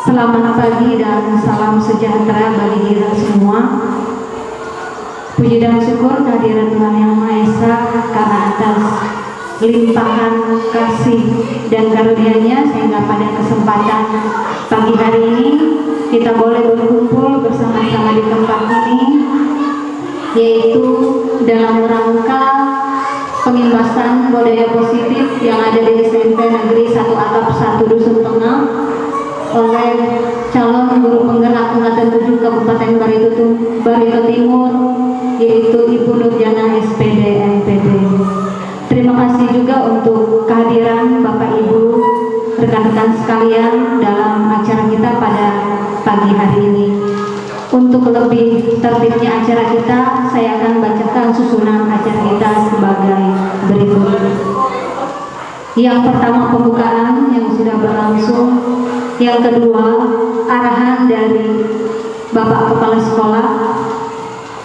Selamat pagi dan salam sejahtera bagi kita semua. Puji dan syukur kehadirat Tuhan Yang Maha Esa karena atas limpahan kasih dan karunia-Nya sehingga pada kesempatan pagi hari ini kita boleh berkumpul bersama-sama di tempat ini, yaitu dalam rangka pengimbasan budaya positif yang ada di SMP Negeri 1 Atap 1 Dusun Tengah oleh calon guru penggerak angkatan 7 Kabupaten Barito Timur, yaitu Ibu Nurjana SPD MPD. Terima kasih juga untuk kehadiran Bapak Ibu, rekan-rekan sekalian dalam acara kita pada pagi hari ini. Untuk lebih tertibnya acara kita, saya akan bacakan susunan acara kita sebagai berikut. Yang pertama pembukaan yang sudah berlangsung, yang kedua arahan dari Bapak Kepala Sekolah,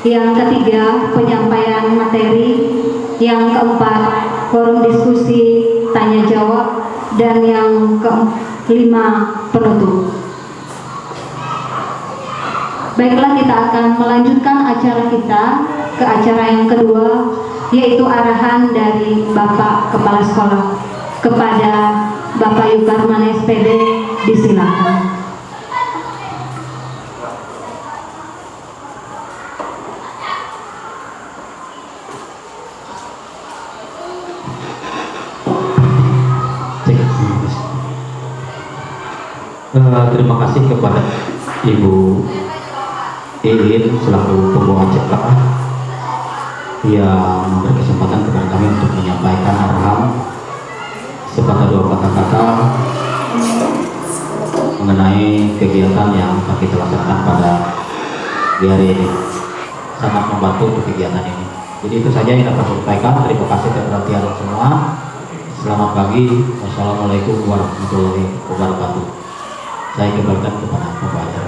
yang ketiga penyampaian materi, yang keempat forum diskusi tanya jawab, dan yang kelima penutup. Baiklah, kita akan melanjutkan acara kita ke acara yang kedua, yaitu arahan dari Bapak Kepala Sekolah kepada Bapak Yukarman SPD. Disilakan. Terima kasih kepada Ibu Iin selaku pembawa acara yang berkesempatan kepada kami untuk menyampaikan arahan sepatah dua patah kata mengenai kegiatan yang akan kita laksanakan pada hari ini. Sangat membantu untuk kegiatan ini. Jadi itu saja yang dapat saya sampaikan. Terima kasih atas perhatian semua. Selamat pagi. Wassalamualaikum warahmatullahi wabarakatuh. Saya kembalikan kepada pembaca.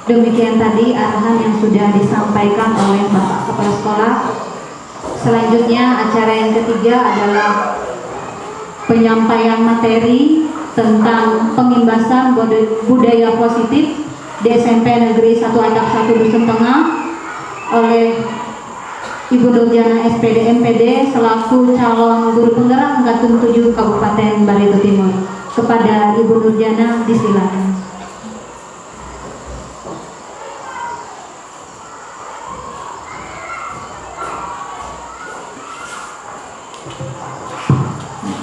Demikian tadi arahan yang sudah disampaikan oleh Bapak Kepala Sekolah. Selanjutnya acara yang ketiga adalah penyampaian materi tentang pengimbasan budaya positif di SMP Negeri 1 Atap 1 Dusun Tengah oleh Ibu Nurjana SPD MPD selaku calon guru penggerak angkatan 7 Kabupaten Barito Timur. Kepada Ibu Nurjana, disilakan.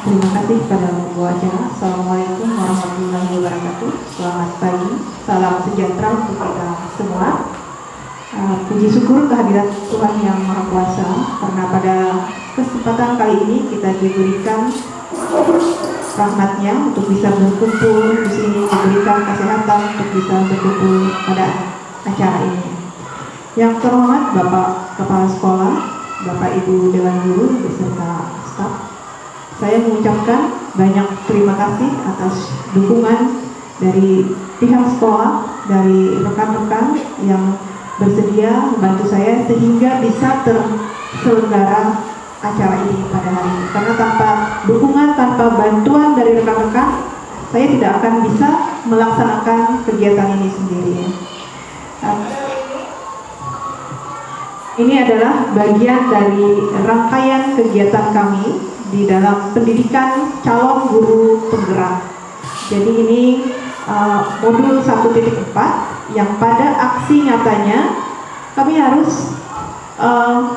Terima kasih kepada pembawa acara. Assalamualaikum warahmatullahi wabarakatuh. Selamat pagi, salam sejahtera untuk kita semua. Puji syukur kehadirat Tuhan Yang Maha Kuasa karena pada kesempatan kali ini kita diberikan rahmat-Nya untuk bisa berkumpul di sini, diberikan kesehatan untuk bisa berkumpul pada acara ini. Yang terhormat Bapak Kepala Sekolah, Bapak Ibu Dewan Guru beserta staf, saya mengucapkan banyak terima kasih atas dukungan dari pihak sekolah, dari rekan-rekan yang bersedia membantu saya sehingga bisa terselenggara acara ini pada hari ini. Karena tanpa dukungan, tanpa bantuan dari rekan-rekan, saya tidak akan bisa melaksanakan kegiatan ini sendiri. Ini adalah bagian dari rangkaian kegiatan kami di dalam pendidikan calon guru penggerak. Jadi ini modul 1.4 yang pada aksi nyatanya kami harus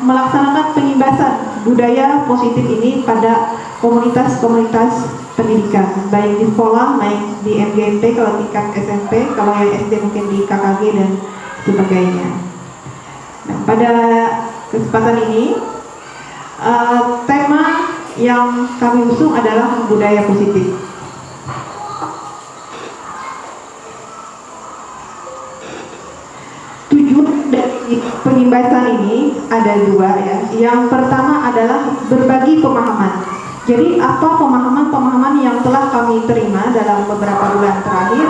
melaksanakan pengimbasan budaya positif ini pada komunitas-komunitas pendidikan, baik di sekolah, baik di MGMP kalau tingkat SMP, kalau yang SD mungkin di KKG dan sebagainya. Nah, pada kesempatan ini tema yang kami usung adalah budaya positif. Tujuan dari pengimbasan ini ada dua ya. Yang pertama adalah berbagi pemahaman. Jadi apa pemahaman-pemahaman yang telah kami terima dalam beberapa bulan terakhir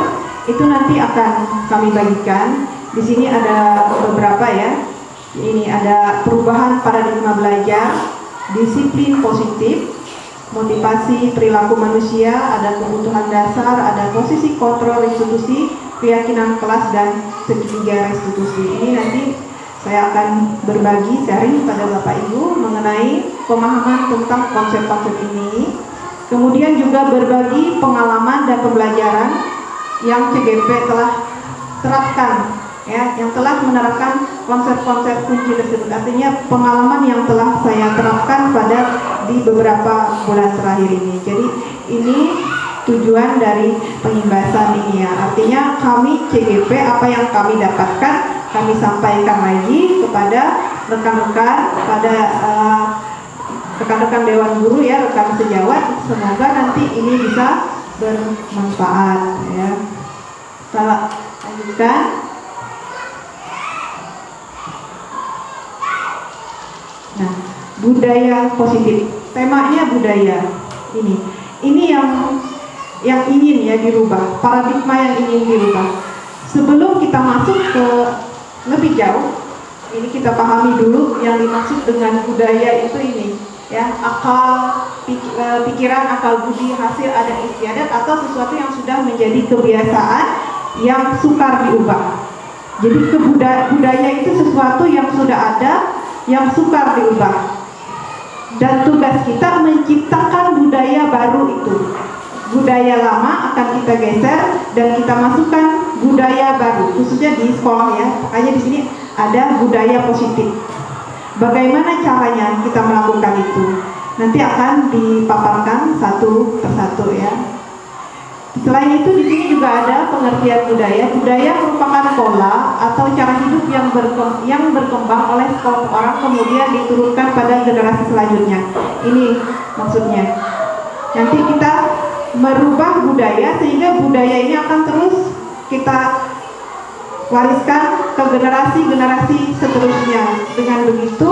itu nanti akan kami bagikan. Di sini ada beberapa ya. Ini ada perubahan paradigma belajar, disiplin positif, motivasi perilaku manusia, ada kebutuhan dasar, ada posisi kontrol restitusi, keyakinan kelas, dan segitiga restitusi. Ini nanti saya akan berbagi sharing pada Bapak Ibu mengenai pemahaman tentang konsep-konsep ini. Kemudian juga berbagi pengalaman dan pembelajaran yang CGP telah terapkan, ya, yang telah menerapkan konsep-konsep kunci tersebut. Artinya pengalaman yang telah saya terapkan di beberapa bulan terakhir ini. Jadi ini tujuan dari pengimbasan ini, ya. Artinya kami CGP, apa yang kami dapatkan kami sampaikan lagi kepada rekan-rekan, pada rekan-rekan Dewan Guru, ya, rekan sejawat. Semoga nanti ini bisa bermanfaat, ya. Kita lanjutkan. Nah, budaya positif. Temanya budaya. Ini yang ingin, ya, dirubah. Paradigma yang ingin dirubah. Sebelum kita masuk ke lebih jauh, ini kita pahami dulu yang dimaksud dengan budaya itu ini, ya, akal, pikiran, akal budi, hasil adat istiadat, atau sesuatu yang sudah menjadi kebiasaan yang sukar diubah. Jadi budaya itu sesuatu yang sudah ada, yang sukar diubah. Dan tugas kita menciptakan budaya baru itu. Budaya lama akan kita geser dan kita masukkan budaya baru, khususnya di sekolah, ya. Makanya di sini ada budaya positif. Bagaimana caranya kita melakukan itu? Nanti akan dipaparkan satu persatu, ya. Selain itu di sini juga ada pengertian budaya. Budaya merupakan pola atau cara hidup yang berkembang oleh sekelompok orang kemudian diturunkan pada generasi selanjutnya. Ini maksudnya. Nanti kita merubah budaya sehingga budaya ini akan terus kita wariskan ke generasi-generasi seterusnya. Dengan begitu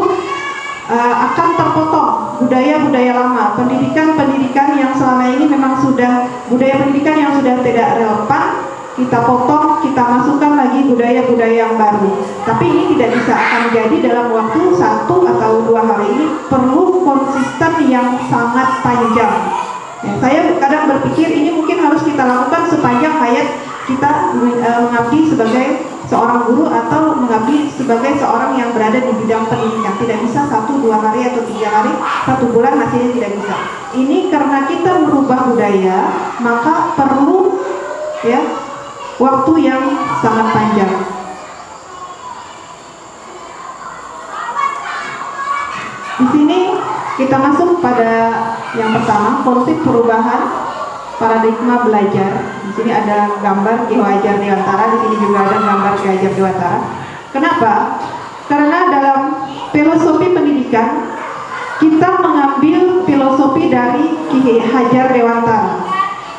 akan terpotong budaya-budaya lama, pendidikan-pendidikan yang selama ini memang sudah, budaya pendidikan yang sudah tidak relevan, kita potong, kita masukkan lagi budaya-budaya yang baru. Tapi ini tidak bisa akan jadi dalam waktu 1 atau 2 hari. Ini perlu konsisten yang sangat panjang. Ya, saya kadang berpikir ini mungkin harus kita lakukan sepanjang hayat kita mengabdi sebagai seorang guru atau mengabdi sebagai seorang yang berada di bidang pendidikan. Tidak bisa 1-2 hari atau 3 hari, 1 bulan hasilnya tidak bisa. Ini karena kita merubah budaya, maka perlu, ya, waktu yang sangat panjang. Di sini kita masuk pada yang pertama, konsep perubahan paradigma belajar. Di sini ada gambar Ki Hajar Dewantara, di sini juga ada gambar Ki Hajar Dewantara. Kenapa? Karena dalam filosofi pendidikan kita mengambil filosofi dari Ki Hajar Dewantara.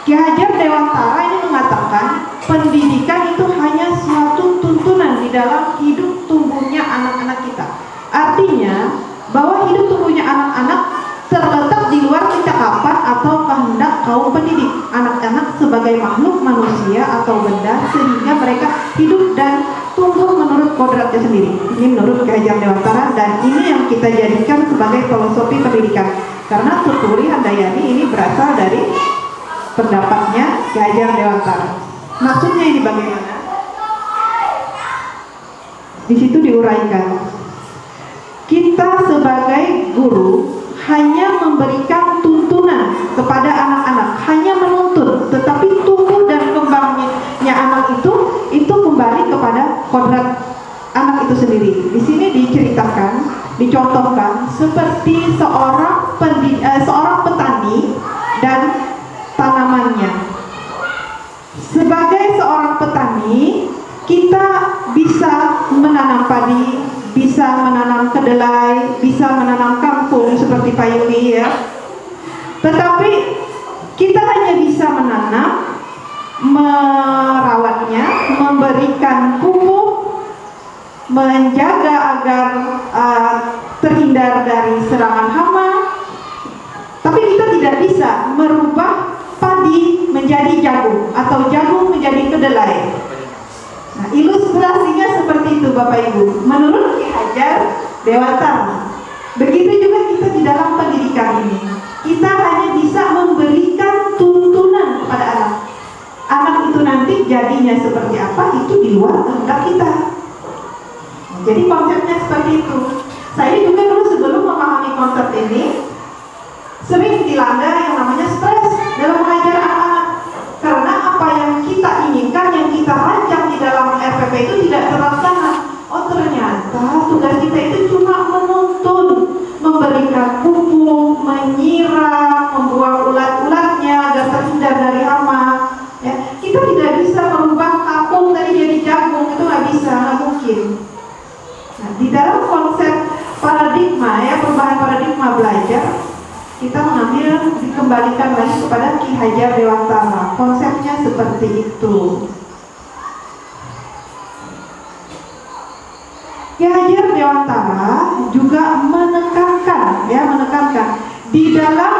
Ki Hajar Dewantara ini mengatakan pendidikan itu hanya suatu tuntunan di dalam hidup tumbuhnya anak-anak kita. Artinya bahwa hidup tumbuhnya anak-anak terletak di luar kecakapan atau kehendak kaum pendidik. Anak-anak sebagai makhluk manusia atau benda sehingga mereka hidup dan tumbuh menurut kodratnya sendiri. Ini menurut Ki Hajar Dewantara, dan ini yang kita jadikan sebagai filosofi pendidikan. Karena Tuturi Handayani ini berasal dari pendapatnya Ki Hajar Dewantara. Maksudnya ini bagaimana? Di situ diuraikan. Kita sebagai guru hanya memberikan tuntunan kepada anak-anak, hanya menuntun, tetapi tumbuh dan kembangnya anak itu kembali kepada kodrat anak itu sendiri. Di sini diceritakan, dicontohkan seperti seorang petani dan tanamannya. Sebagai seorang petani, kita bisa menanam padi, bisa menanam kedelai, bisa menanam kangkung seperti Pak Yuli, ya. Tetapi kita hanya bisa menanam, merawatnya, memberikan pupuk, menjaga agar terhindar dari serangan hama. Tapi kita tidak bisa merubah padi menjadi jagung atau jagung menjadi kedelai. Nah, ilustrasinya seperti seperti itu Bapak Ibu, menurut Ki Hajar Dewantara. Begitu juga kita di dalam pendidikan ini, kita hanya bisa memberikan tuntunan kepada anak. Anak itu nanti jadinya seperti apa, itu di luar kehendak kita. Jadi konsepnya seperti itu. Saya juga dulu sebelum memahami konsep ini, sering dilanda yang namanya stres dalam mengajar anak-anak. Karena apa yang kita inginkan, yang kita rancang di dalam RPP itu tidak terlaksana. Oh ternyata tugas kita itu cuma menuntun, memberikan pupuk, menyiram, membuang ulat-ulatnya agar terhindar dari hama. Ya, kita tidak bisa merubah kapung tadi jadi jagung, itu nggak bisa, nggak mungkin. Nah, di dalam konsep paradigma ya, perubahan paradigma belajar, kita mengambil, dikembalikan lagi kepada Ki Hajar Dewantara. Konsepnya seperti itu. Ki Hajar Dewantara juga menekankan di dalam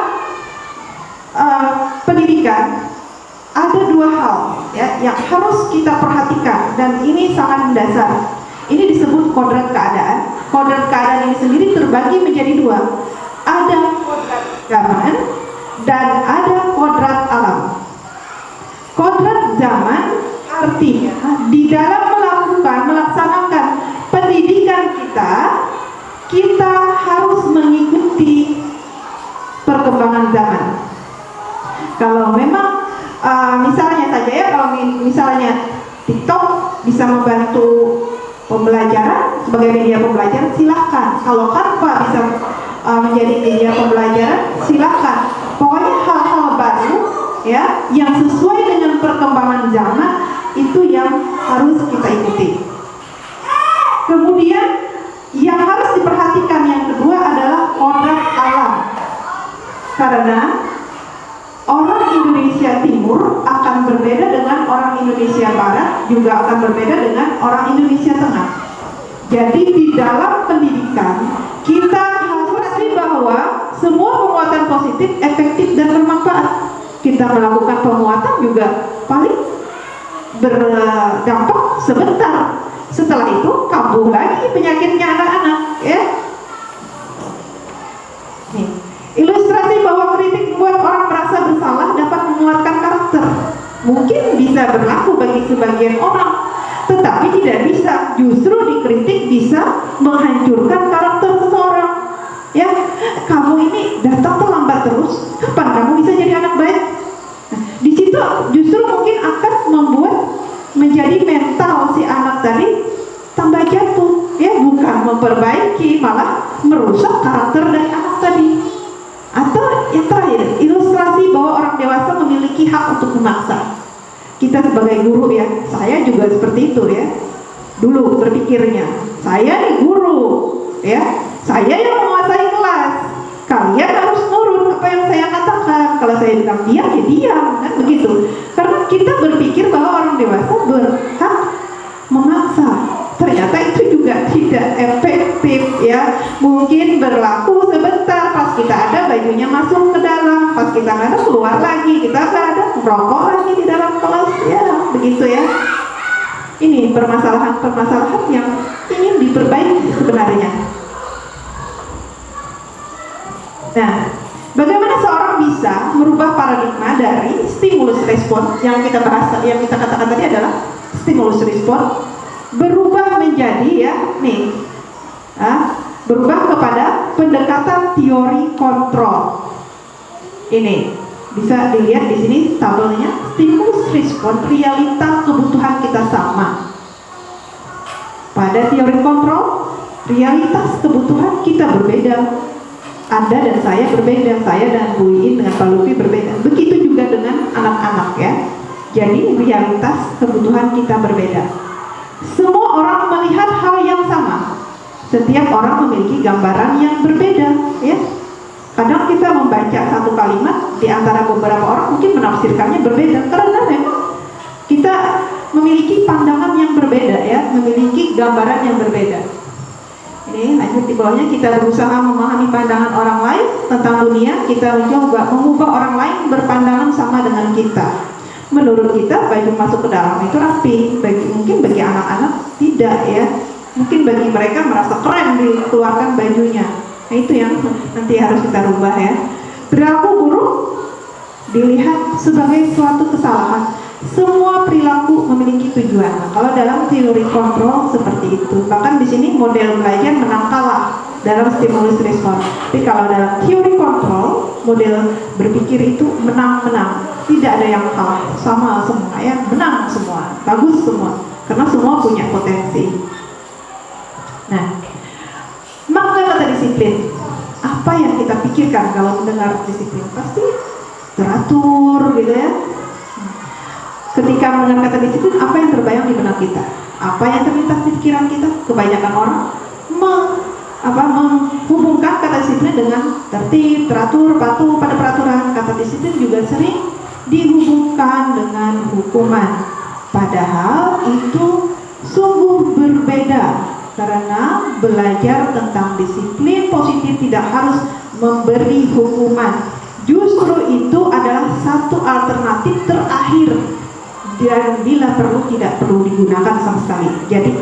pendidikan ada dua hal ya yang harus kita perhatikan, dan ini sangat mendasar. Ini disebut kodrat keadaan. Kodrat keadaan ini sendiri terbagi menjadi dua. Ada kodrat zaman dan ada kodrat alam. Kodrat zaman artinya di dalam melaksanakan pendidikan kita harus mengikuti perkembangan zaman. Kalau memang misalnya saja ya, kalau misalnya TikTok bisa membantu pembelajaran sebagai media pembelajaran, silahkan. Kalau Canva bisa menjadi media pembelajaran, silahkan. Pokoknya hal-hal baru ya yang sesuai dengan perkembangan zaman itu yang harus kita ikuti. Kemudian yang harus diperhatikan yang kedua adalah kodrat alam. Karena orang Indonesia Timur akan berbeda dengan orang Indonesia Barat, juga akan berbeda dengan orang Indonesia Tengah. Jadi di dalam pendidikan kita harus sadari bahwa semua penguatan positif efektif dan bermanfaat. Kita melakukan penguatan juga paling berdampak sebentar. Setelah itu kambuh lagi penyakitnya anak-anak ya. Nih, ilustrasi bahwa kritik membuat orang merasa bersalah dapat menguatkan karakter. Mungkin bisa berlaku bagi sebagian orang, tetapi tidak bisa. Justru dikritik bisa menghancurkan karakter seseorang. Ya, kamu ini datang terlambat terus. Kapan kamu bisa jadi anak baik? Nah, di situ justru mungkin akan membuat menjadi mental si anak tadi tambah jatuh. Ya, bukan memperbaiki, malah merusak karakter dari anak tadi. Atau yang terakhir, ilustrasi bahwa orang dewasa memiliki hak untuk memaksa. Kita sebagai guru ya, saya juga seperti itu ya. Dulu berpikirnya, saya nih guru ya, saya yang menguasai kelas. Kalian harus nurut apa yang saya katakan. Kalau saya bilang diam, ya diam, kan begitu. Karena kita berpikir bahwa orang dewasa berhak memaksa. Ternyata itu juga tidak efektif ya. Mungkin berlaku sebentar, pas kita ada bajunya masuk ke dalam, pas kita nggak ada keluar lagi, kita nggak ada merokok lagi di dalam kelas ya, begitu ya. Ini permasalahan yang ingin diperbaiki sebenarnya. Nah, bagaimana seorang bisa merubah paradigma dari stimulus respon yang kita bahas, yang kita katakan tadi adalah stimulus respon, berubah menjadi ya nih, berubah kepada pendekatan teori kontrol. Ini bisa dilihat di sini tabelnya, stimulus respon, realita kebutuhan kita sama. Pada teori kontrol, realitas kebutuhan kita berbeda. Anda dan saya berbeda, saya dan Bu Iin dengan Pak Lufi berbeda. Begitu juga dengan anak-anak ya. Jadi realitas kebutuhan kita berbeda. Semua orang melihat hal yang sama. Setiap orang memiliki gambaran yang berbeda ya. Kadang kita membaca satu kalimat di antara beberapa orang mungkin menafsirkannya berbeda karena memang kita memiliki pandangan yang berbeda ya, memiliki gambaran yang berbeda. Ini lanjut di bawahnya, kita berusaha memahami pandangan orang lain tentang dunia, kita mencoba mengubah orang lain berpandangan sama dengan kita. menurut kita baju masuk ke dalam itu rapi, mungkin bagi anak-anak tidak ya, mungkin bagi mereka merasa keren dikeluarkan bajunya. Nah itu yang nanti harus kita rubah ya. Perilaku buruk dilihat sebagai suatu kesalahan. Semua perilaku memiliki tujuan. Nah, kalau dalam teori kontrol seperti itu. Bahkan di sini model belajar menang kalah dalam stimulus respon. Tapi kalau dalam teori kontrol, model berpikir itu menang-menang. Tidak ada yang kalah, sama semua ya, menang semua, bagus semua. Karena semua punya potensi. Nah, makna kata disiplin. Apa yang kita pikirkan kalau mendengar disiplin? Pasti teratur gitu ya. Ketika mendengar kata disiplin, apa yang terbayang di benak kita? Apa yang terlintas di pikiran kita? Kebanyakan orang menghubungkan kata disiplin dengan tertib, teratur, patuh pada peraturan. Kata disiplin juga sering dihubungkan dengan hukuman. Padahal itu sungguh berbeda, karena belajar tentang disiplin positif tidak harus memberi hukuman. Justru itu adalah satu alternatif terakhir, dan bila perlu tidak perlu digunakan sama sekali. Jadi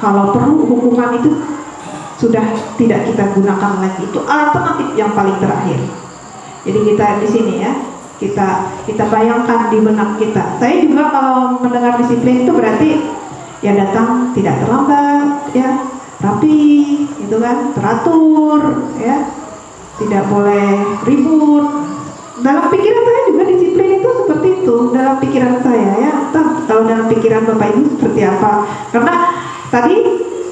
kalau perlu hukuman itu sudah tidak kita gunakan lagi, itu alternatif yang paling terakhir. Jadi kita di sini ya, kita bayangkan di benak kita. Saya juga kalau mendengar disiplin itu berarti ya datang tidak terlambat ya, rapi itu kan, teratur ya, tidak boleh ribut. Dalam pikiran saya juga disiplin itu seperti itu, dalam pikiran saya ya. Kalau dalam pikiran Bapak Ibu seperti apa? Karena tadi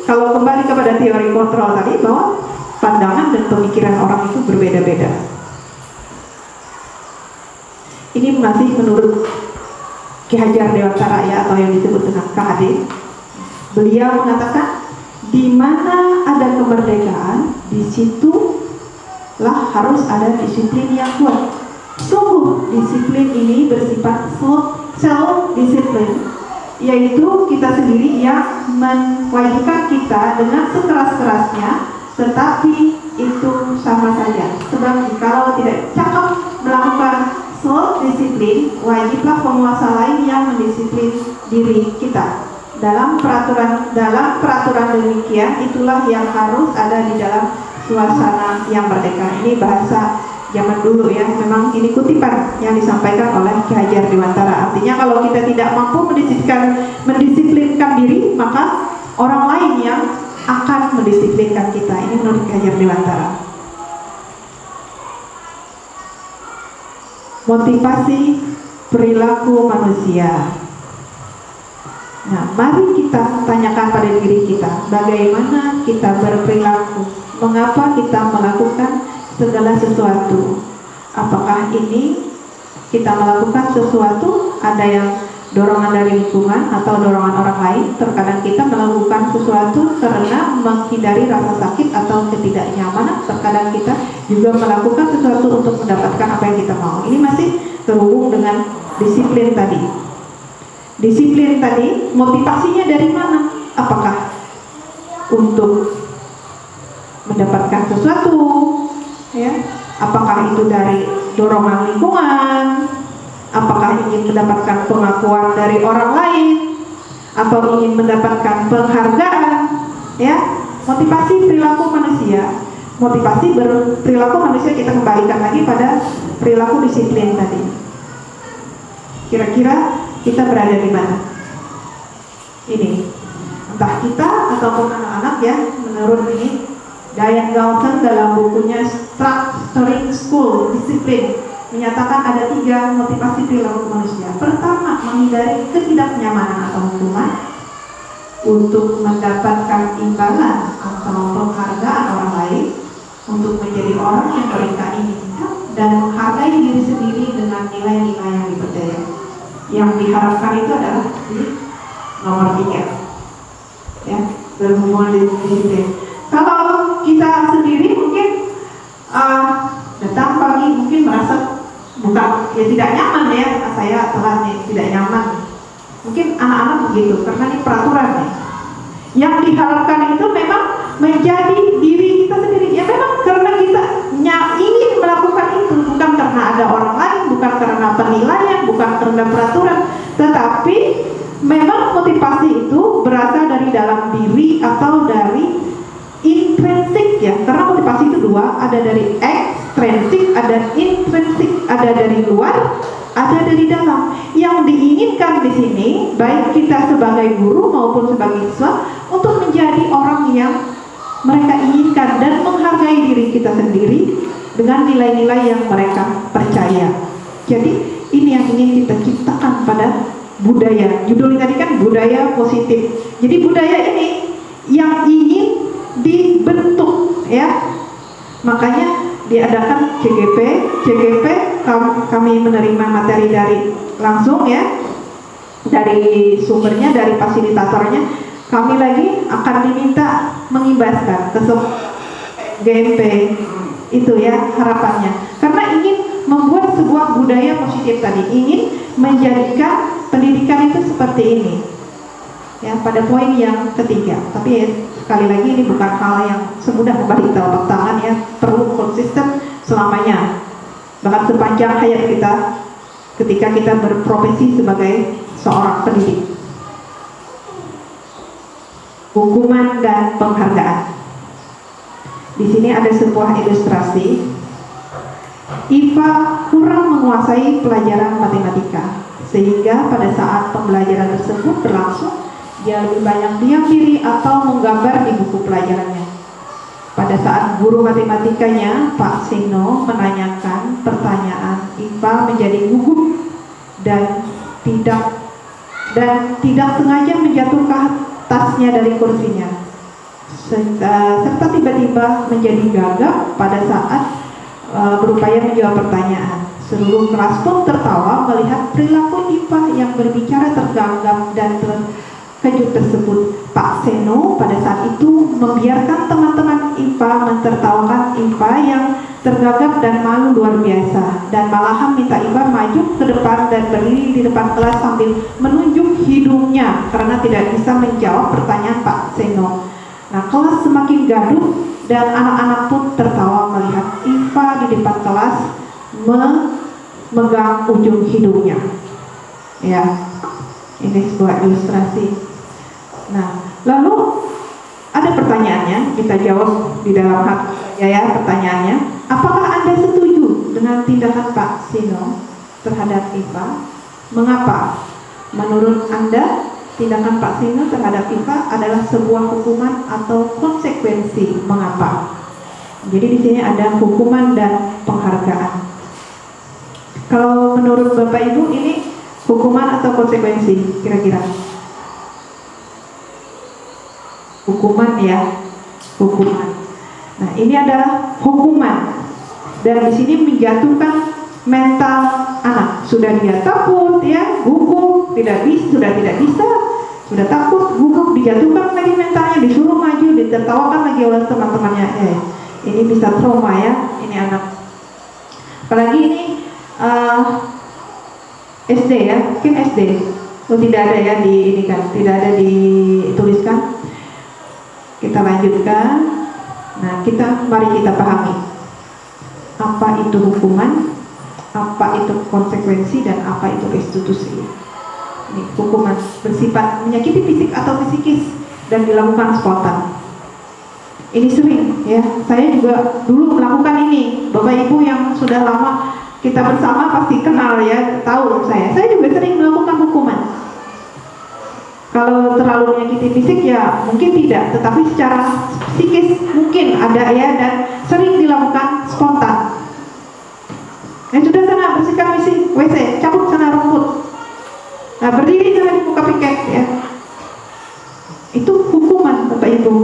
kalau kembali kepada teori kontrol tadi, bahwa pandangan dan pemikiran orang itu berbeda-beda. Ini masih menurut Ki Hajar Dewantara ya, atau yang disebut dengan KHD. Beliau mengatakan, di mana ada kemerdekaan, di situlah harus ada disiplin yang kuat. Sungguh disiplin ini bersifat self-disiplin, yaitu kita sendiri yang mewajibkan kita dengan sekeras-kerasnya, tetapi itu sama saja. Sebab kalau tidak cakap melakukan self-disiplin, wajiblah penguasa lain yang mendisiplin diri kita. Dalam peraturan demikian, itulah yang harus ada di dalam suasana yang merdeka. Ini bahasa zaman dulu ya, memang ini kutipan yang disampaikan oleh Ki Hajar Dewantara. Artinya kalau kita tidak mampu mendisiplinkan diri, maka orang lain yang akan mendisiplinkan kita. Ini menurut Ki Hajar Dewantara. Motivasi perilaku manusia. Nah, mari kita tanyakan pada diri kita, bagaimana kita berperilaku, mengapa kita melakukan segala sesuatu. Apakah ini kita melakukan sesuatu, ada yang dorongan dari lingkungan atau dorongan orang lain? Terkadang kita melakukan sesuatu karena menghindari rasa sakit atau ketidaknyamanan. Terkadang kita juga melakukan sesuatu untuk mendapatkan apa yang kita mau. Ini masih terhubung dengan disiplin tadi. Disiplin tadi motivasinya dari mana? Apakah untuk mendapatkan sesuatu? Ya, apakah itu dari dorongan lingkungan, apakah ingin mendapatkan pengakuan dari orang lain, atau ingin mendapatkan penghargaan? Ya, motivasi perilaku manusia. Motivasi perilaku manusia kita kembalikan lagi pada perilaku disiplin tadi. Kira-kira kita berada di mana? Ini, entah kita ataupun anak-anak ya, menurut ini Diane Galton dalam bukunya Structuring School Discipline menyatakan ada 3 motivasi perilaku manusia. Pertama, menghindari ketidaknyamanan atau hukuman untuk mendapatkan imbalan atau penghargaan orang lain, untuk menjadi orang yang mereka inginkan dan menghargai diri sendiri dengan nilai-nilai yang dipercaya. Yang diharapkan itu adalah di nomor 3 ya, berhubungan dengan disiplin. Kalau kita sendiri mungkin datang pagi mungkin merasa bukan ya tidak nyaman ya, saya telat nih, tidak nyaman. Mungkin anak-anak begitu karena ini peraturan nih. Yang diharapkan itu memang menjadi diri kita sendiri. Ya memang karena kita ingin melakukan itu, bukan karena ada orang lain, bukan karena penilaian, bukan karena peraturan, tetapi memang motivasi itu berasal dari dalam diri atau dari intrinsik ya. Karena motivasi itu dua, ada dari ekstrinsik, ada intrinsik, ada dari luar, ada dari dalam. Yang diinginkan di sini, baik kita sebagai guru maupun sebagai siswa, untuk menjadi orang yang mereka inginkan dan menghargai diri kita sendiri dengan nilai-nilai yang mereka percaya. Jadi ini yang ingin kita ciptakan pada budaya. Judulnya tadi kan budaya positif. Jadi budaya ini yang ingin dibentuk ya. Makanya diadakan CGP. Kami menerima materi dari langsung ya, dari sumbernya, dari fasilitatornya. Kami lagi akan diminta mengimbaskan ke GMP itu ya harapannya, karena ingin membuat sebuah budaya positif tadi, ingin menjadikan pendidikan itu seperti ini ya, pada poin yang ketiga. Tapi ya, sekali lagi ini bukan hal yang semudah membalik telapak tangan ya, perlu konsisten selamanya, bahkan sepanjang hayat kita ketika kita berprofesi sebagai seorang pendidik. Hukuman dan penghargaan. Di sini ada sebuah ilustrasi. IPA kurang menguasai pelajaran matematika, sehingga pada saat pembelajaran tersebut berlangsung, dia lebih banyak diam diri atau menggambar di buku pelajarannya. Pada saat guru matematikanya, Pak Seno, menanyakan pertanyaan, IPA menjadi gugup dan tidak sengaja menjatuhkan tasnya dari kursinya, serta tiba-tiba menjadi gagap pada saat berupaya menjawab pertanyaan. Seluruh kelas pun tertawa melihat perilaku IPA yang berbicara tergagap dan terkejut tersebut. Pak Seno pada saat itu membiarkan teman-teman IPA mentertawakan IPA yang tergagap dan malu luar biasa, dan malahan minta IPA maju ke depan dan berdiri di depan kelas sambil menunjuk hidungnya karena tidak bisa menjawab pertanyaan Pak Seno. Nah, kelas semakin gaduh dan anak-anak pun tertawa melihat IPA di depan kelas memegang ujung hidungnya. Ya, ini sebuah ilustrasi. Nah, lalu ada pertanyaannya, kita jawab di dalam hati ya pertanyaannya. Apakah Anda setuju dengan tindakan Pak Seno terhadap IPA? Mengapa? Menurut Anda, tindakan Pak Seno terhadap IPA adalah sebuah hukuman atau konsekuensi? Mengapa? Jadi di sini ada hukuman dan penghargaan. Kalau menurut Bapak Ibu ini hukuman atau konsekuensi kira-kira? Hukuman ya, hukuman. Nah, ini adalah hukuman, dan di sini menjatuhkan mental anak. Sudah dia takut ya, gugup, sudah tidak bisa, sudah takut, gugup, dijatuhkan lagi mentalnya, disuruh maju, ditertawakan lagi oleh teman-temannya. Ini bisa trauma ya, ini anak. Apalagi ini SD ya, mungkin SD. Oh, tidak ada ya di ini kan, tidak ada dituliskan. Kita lanjutkan. Nah, mari kita pahami apa itu hukuman, apa itu konsekuensi, dan apa itu restitusi. Ini hukuman bersifat menyakiti fisik atau psikis dan dilakukan spontan. Ini sering ya, saya juga dulu melakukan ini. Bapak Ibu yang sudah lama kita bersama pasti kenal ya, tahu saya juga sering melakukan hukuman. Kalau terlalu menyakiti fisik ya mungkin tidak, tetapi secara psikis mungkin ada ya, dan sering dilakukan spontan. Sudah sana bersihkan WC, cabut sana rumput. Nah, berdiri sana di muka piket ya. Itu hukuman Bapak Ibu.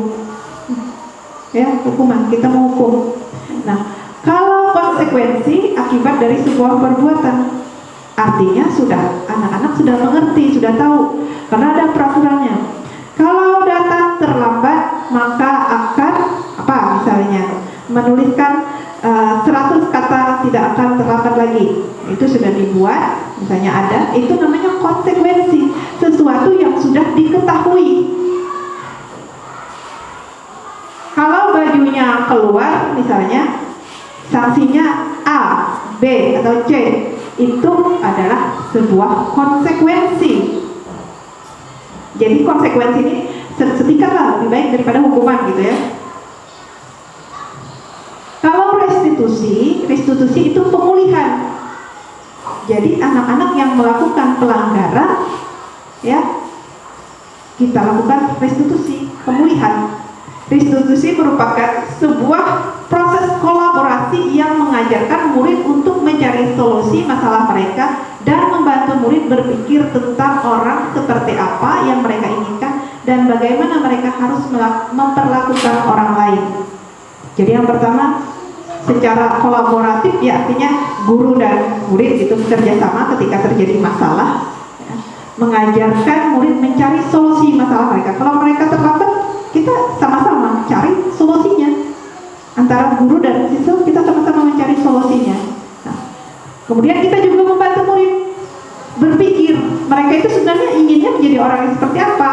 Ya, hukuman, kita menghukum. Nah, kalau konsekuensi akibat dari sebuah perbuatan, artinya anak-anak sudah mengerti, sudah tahu, karena ada peraturannya. Kalau datang terlambat, maka akan misalnya menuliskan 100 kata tidak akan terlambat lagi. Itu sudah dibuat, misalnya ada, itu namanya konsekuensi, sesuatu yang sudah diketahui. bajunya keluar misalnya, sanksinya A, B, atau C, itu adalah sebuah konsekuensi. Jadi konsekuensi ini setingkat lah, lebih baik daripada hukuman gitu ya. Kalau restitusi itu pemulihan. Jadi anak-anak yang melakukan pelanggaran, ya, kita lakukan restitusi, pemulihan. Restitusi merupakan sebuah proses kolaborasi yang mengajarkan murid untuk mencari solusi masalah mereka dan membantu murid berpikir tentang orang seperti apa yang mereka inginkan dan bagaimana mereka harus memperlakukan orang lain. Jadi yang pertama, secara kolaboratif, ya artinya guru dan murid itu bekerja sama ketika terjadi masalah, ya, mengajarkan murid mencari solusi masalah mereka. Kalau mereka terlambat, kita sama-sama cari solusinya. Antara guru dan siswa kita sama-sama mencari solusinya. Nah, kemudian kita juga membantu murid berpikir mereka itu sebenarnya inginnya menjadi orang yang seperti apa.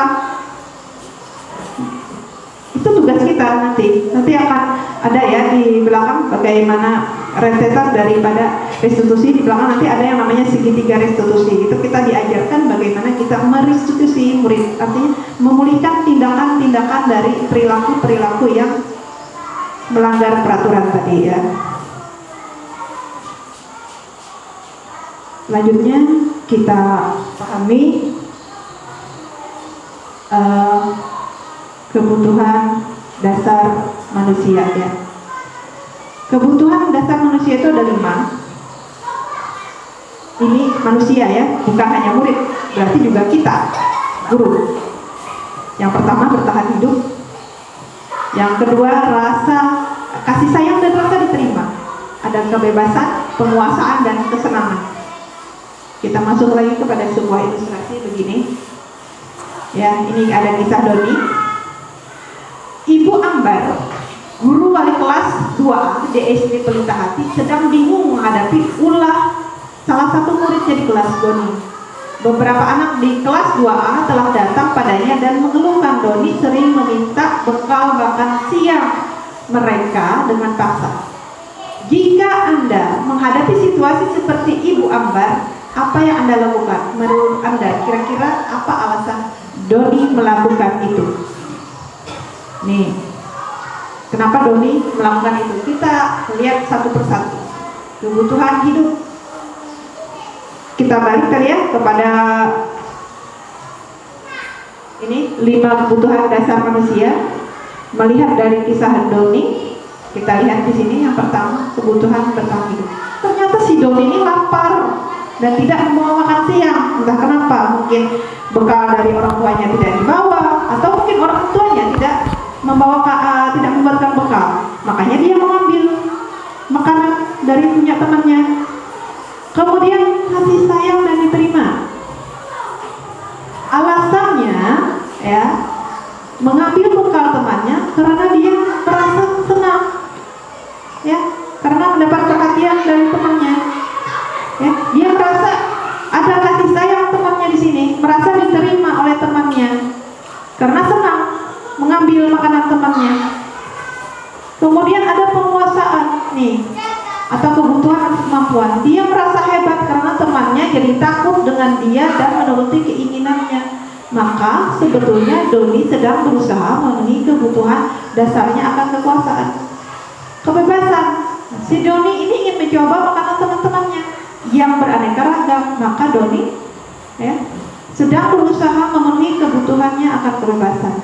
Itu tugas kita nanti akan ada ya di belakang bagaimana rentetan daripada restitusi. Di belakang nanti ada yang namanya segitiga restitusi. Itu kita diajarkan bagaimana kita merestitusi murid, artinya memulihkan tindakan-tindakan dari perilaku-perilaku yang melanggar peraturan tadi ya. Selanjutnya kita pahami kebutuhan dasar manusia ya. Kebutuhan dasar manusia itu ada 5. Ini manusia ya, bukan hanya murid, berarti juga kita, guru. Yang pertama bertahan hidup. Yang kedua rasa kasih sayang dan rasa diterima. Ada kebebasan, penguasaan dan kesenangan. Kita masuk lagi kepada sebuah ilustrasi begini. Ya, ini ada kisah Doni. Ibu Ambar, guru wali kelas 2 di SD Pelita Hati, sedang bingung menghadapi ulah salah satu muridnya di kelas Doni. Beberapa anak di kelas 2A telah datang padanya dan mengeluhkan Doni sering meminta bekal makan siang mereka dengan paksa. Jika Anda menghadapi situasi seperti Ibu Ambar, apa yang Anda lakukan? Menurut Anda, kira-kira apa alasan Doni melakukan itu? Nih, kenapa Doni melakukan itu? Kita lihat satu persatu. Kebutuhan hidup. Kita balik kali ya kepada ini 5 kebutuhan dasar manusia. Melihat dari kisah Doni, kita lihat di sini yang pertama kebutuhan bertahan hidup. Ternyata si Doni ini lapar dan tidak membawa makan siang. Entah kenapa, mungkin bekal dari orang tuanya tidak dibawa, atau mungkin orang tuanya tidak membuatkan bekal. Makanya dia mengambil makanan dari punya temannya. Kemudian kasih sayang dan diterima. Alasannya ya, mengambil bekal temannya karena dia merasa senang, ya, karena mendapat perhatian dari temannya. Ya, dia merasa ada kasih sayang temannya di sini, merasa diterima oleh temannya karena senang mengambil makanan temannya. Kemudian ada penguasaan nih, atau kebutuhan atau kemampuan. Dia merasa hebat karena temannya jadi takut dengan dia dan menuruti keinginannya. Maka sebetulnya Doni sedang berusaha memenuhi kebutuhan dasarnya akan kekuasaan. Kebebasan. Si Doni ini ingin mencoba makanan teman-temannya yang beraneka ragam. Maka Doni ya, sedang berusaha memenuhi kebutuhannya akan kebebasan.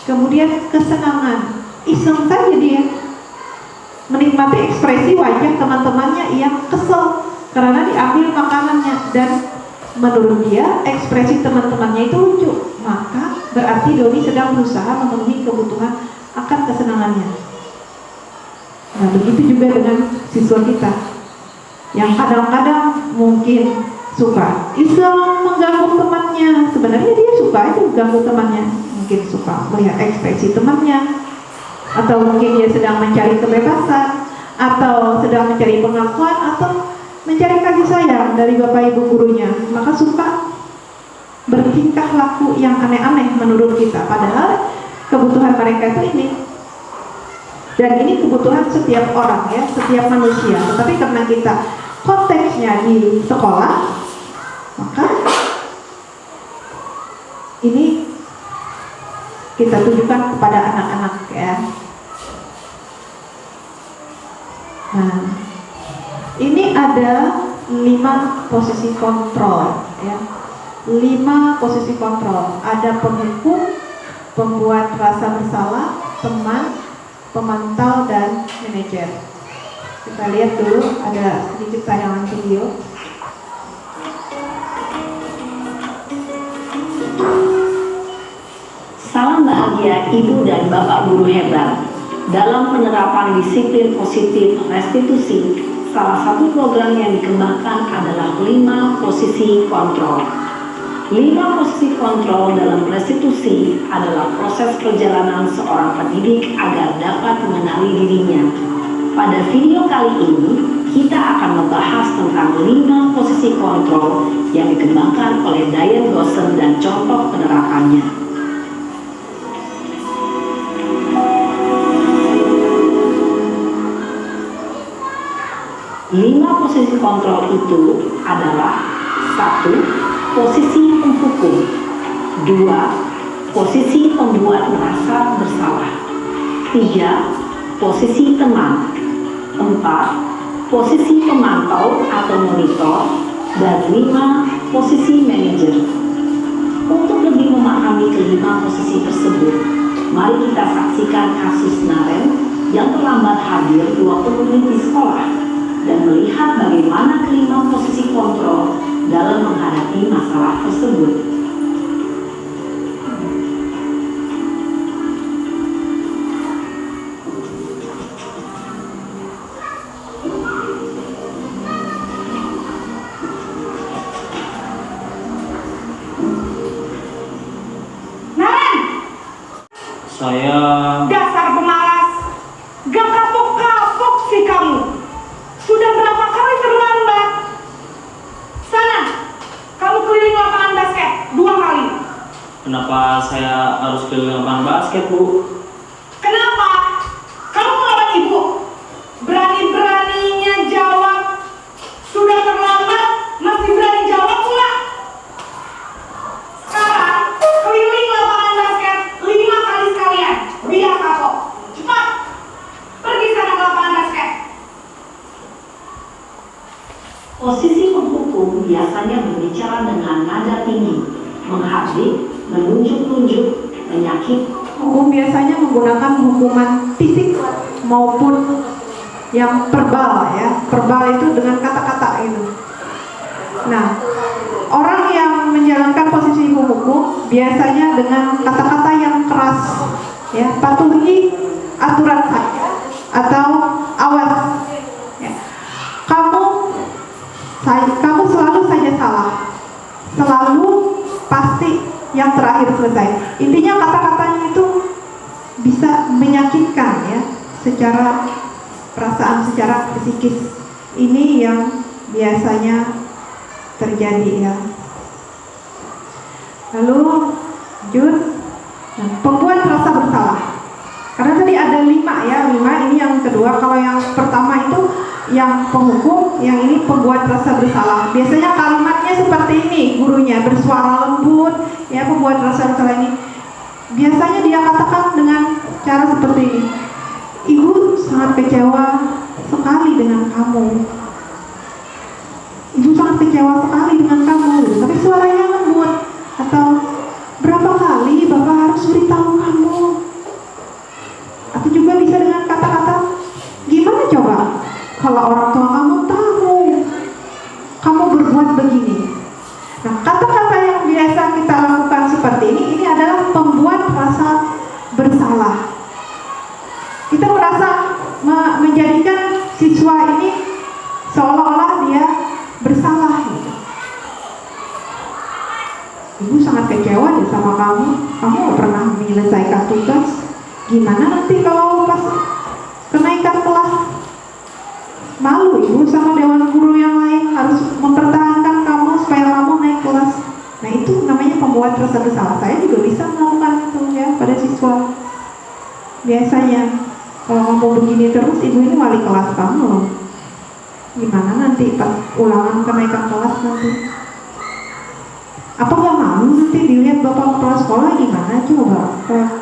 Kemudian kesenangan. Iseng saja dia menikmati ekspresi wajah teman-temannya yang kesel karena diambil makanannya, dan menurut dia ekspresi teman-temannya itu lucu. Maka berarti Doni sedang berusaha memenuhi kebutuhan akan kesenangannya. Nah, begitu juga dengan siswa kita yang kadang-kadang mungkin suka iseng mengganggu temannya. Sebenarnya dia suka itu mengganggu temannya, mungkin suka melihat ekspresi temannya, atau mungkin dia sedang mencari kebebasan, atau sedang mencari pengakuan, atau mencari kasih sayang dari bapak ibu gurunya. Maka suka bertingkah laku yang aneh-aneh menurut kita, padahal kebutuhan mereka itu ini. Dan ini kebutuhan setiap orang ya, setiap manusia. Tetapi karena kita konteksnya di sekolah, maka ini kita tujukan kepada anak-anak ya. Nah, ini ada 5 posisi kontrol ya. 5 posisi kontrol. Ada penghukum, pembuat rasa bersalah, teman, pemantau, dan manajer. Kita lihat dulu, ada sedikit tayangan video. Salam bahagia Ibu dan Bapak Guru hebat. Dalam penerapan disiplin positif restitusi, salah satu program yang dikembangkan adalah 5 posisi kontrol. 5 posisi kontrol dalam restitusi adalah proses perjalanan seorang pendidik agar dapat mengenali dirinya. Pada video kali ini, kita akan membahas tentang 5 posisi kontrol yang dikembangkan oleh Diane Goshen dan contoh penerapannya. 5 posisi kontrol itu adalah 1. Posisi penghukum, 2. Posisi pembuat merasa bersalah, 3. Posisi teman, 4. Posisi pemantau atau monitor, dan 5. Posisi manajer. Untuk lebih memahami kelima posisi tersebut, mari kita saksikan kasus Naren yang terlambat hadir 20 menit di sekolah dan melihat bagaimana kelima posisi kontrol dalam menghadapi masalah tersebut. Naren! Saya Dasar pemalas! Gak kapok-kapok sih kamu! Sudah berapa kali terlambat? Sana, kamu keliling lapangan basket 2 kali. kenapa saya harus keliling lapangan basket, Bu? Kenapa? Kamu melawan ibu. Berani-beraninya jawab. Sudah terlambat, masih berani jawab pula. Sekarang, keliling lapangan basket 5 kali sekalian. Biar kapok. Cepat, pergi sana ke lapangan basket. Posisi penghukum biasanya berbicara dengan nada tinggi, menghardik, menunjuk-nunjuk, menyakit. Hukum biasanya menggunakan hukuman fisik maupun yang verbal ya. Verbal itu dengan kata-kata itu. Nah, orang yang menjalankan posisi hukum biasanya dengan kata-kata yang keras ya, patuhi aturan saya atau awas ya. Kamu selalu saja salah, selalu pasti yang terakhir selesai. Intinya kata-katanya itu bisa menyakitkan ya, secara perasaan, secara psikis. Ini yang biasanya terjadi ya. Lalu lanjut, nah, pembuat rasa bersalah. Karena tadi ada 5 ya, 5 ini yang kedua. Kalau yang pertama itu yang penghukum, yang ini pembuat rasa bersalah. Biasanya kalimatnya seperti ini, gurunya bersuara lembut ya, pembuat rasa bersalah ini. Biasanya dia katakan dengan cara seperti ini. Ibu sangat kecewa sekali dengan kamu. Ibu sangat kecewa sekali dengan kamu. Tapi suaranya lembut. Atau berapa kali Bapak harus beritahu kamu? Atau juga bisa dengan kata-kata, gimana coba kalau orang tua kamu tahu kamu berbuat begini. Nah, kata-kata yang biasa kita lakukan seperti ini adalah pembuat rasa bersalah. Kita merasa menjadikan siswa ini seolah-olah dia bersalah gitu. Ibu sangat kecewa ya sama kamu gak pernah menyelesaikan tugas. Gimana nanti kalau pas kenaikan kelas? Malu ibu sama dewan guru yang lain, harus mempertahankan kamu supaya kamu naik kelas. Nah, itu namanya pembuat rasa bersalah. Saya juga bisa melakukan itu ya pada siswa. Biasanya Kalau kamu begini terus, ibu ini wali kelas kamu loh. Gimana nanti pas ulangan kenaikan kelas nanti? Apa nggak malu nanti dilihat bapak kepala sekolah gimana? Coba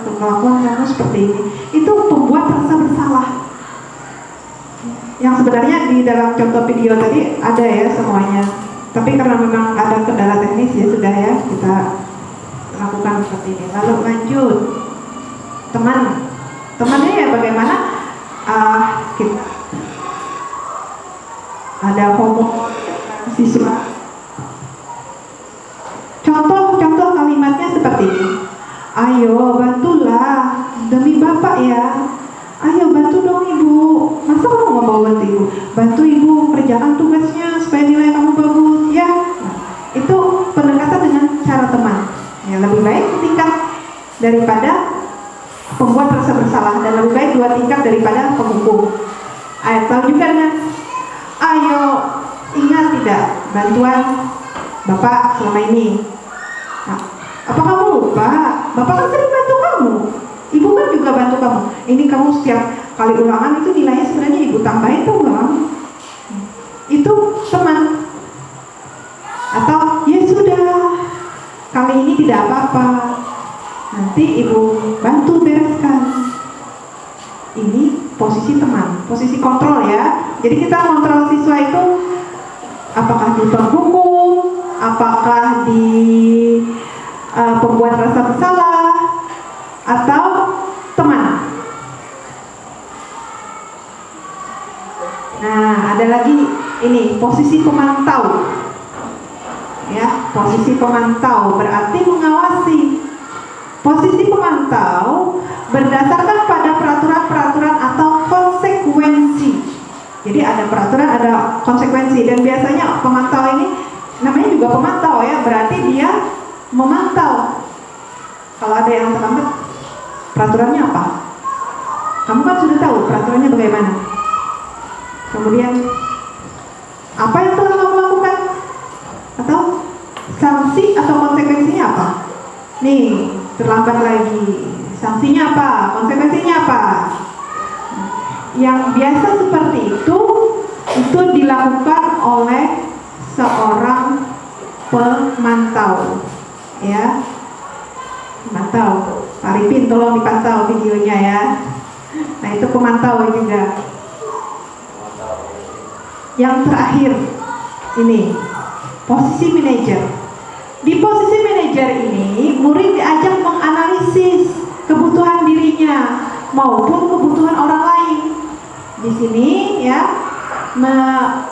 kelakuan kamu seperti ini. Itu pembuat rasa bersalah. Yang sebenarnya di dalam contoh video tadi ada ya semuanya. Tapi karena memang ada kendala teknis ya sudah ya kita lakukan seperti ini. Lalu lanjut, temannya ya bagaimana? Kita ada homo siswa. Contoh kalimatnya seperti ini. Ayo bantulah demi bapak ya. Ayo bantu dong ibu. Masa kamu nggak mau bantu ibu? Bantu ibu kerjakan tugasnya supaya nilai kamu bagus ya. Nah, itu pendekatan dengan cara teman. Ya lebih baik tingkat daripada pembuat rasa bersalah dan lebih baik 2 tingkat daripada penghukum. Atau juga dengan ayo ingat tidak bantuan bapak selama ini. Nah, apa kamu lupa? Bapak kan sering bantu kamu. Ibu kan juga bantu kamu. Ini kamu setiap kali ulangan itu nilainya sebenarnya ibu tambahin tuh bang. Itu teman. Atau ya sudah, kali ini tidak apa-apa. Nanti ibu bantu bereskan. Ini posisi teman, posisi kontrol ya. Jadi kita kontrol siswa itu apakah di penghukum, apakah di pembuat rasa bersalah, atau teman. Nah, ada lagi ini posisi pemantau. Ya, posisi pemantau berarti mengawasi. Posisi pemantau berdasarkan pada peraturan-peraturan atau konsekuensi. Jadi ada peraturan, ada konsekuensi, dan biasanya pemantau ini namanya juga pemantau ya, berarti dia memantau. Kalau ada yang terlambat, peraturannya apa? Kamu kan sudah tahu peraturannya bagaimana. Kemudian apa yang telah kamu lakukan? Atau sanksi atau konsekuensinya apa? Nih, terlambat lagi. Sanksinya apa? Konsekuensinya apa? Yang biasa seperti itu dilakukan oleh seorang pemantau, ya. Pemantau. Pak Arifin tolong dipantau videonya ya. Nah itu pemantau juga. Yang terakhir ini posisi manajer. Di posisi manajer ini murid diajak menganalisis kebutuhan dirinya maupun kebutuhan orang lain. Di sini ya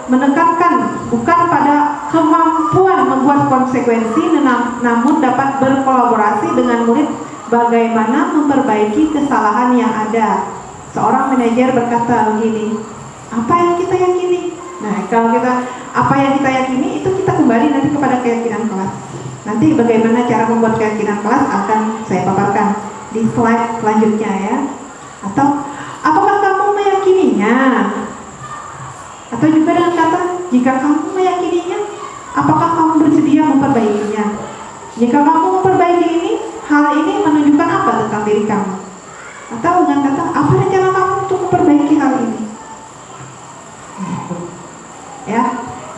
menekankan bukan pada kemampuan membuat konsekuensi, namun dapat berkolaborasi dengan murid bagaimana memperbaiki kesalahan yang ada. Seorang manajer berkata begini, apa yang kita yakini? Nah, kalau kita apa yang kita yakini itu kita kembali nanti kepada keyakinan kelas. Nanti bagaimana cara membuat keyakinan kelas akan saya paparkan di slide selanjutnya ya. Atau apakah kamu meyakininya? Atau juga dengan kata jika kamu meyakininya, apakah kamu bersedia memperbaikinya? Jika kamu memperbaiki ini, hal ini menunjukkan apa tentang diri kamu? Atau dengan kata apa rencana kamu untuk memperbaiki hal ini? Ya,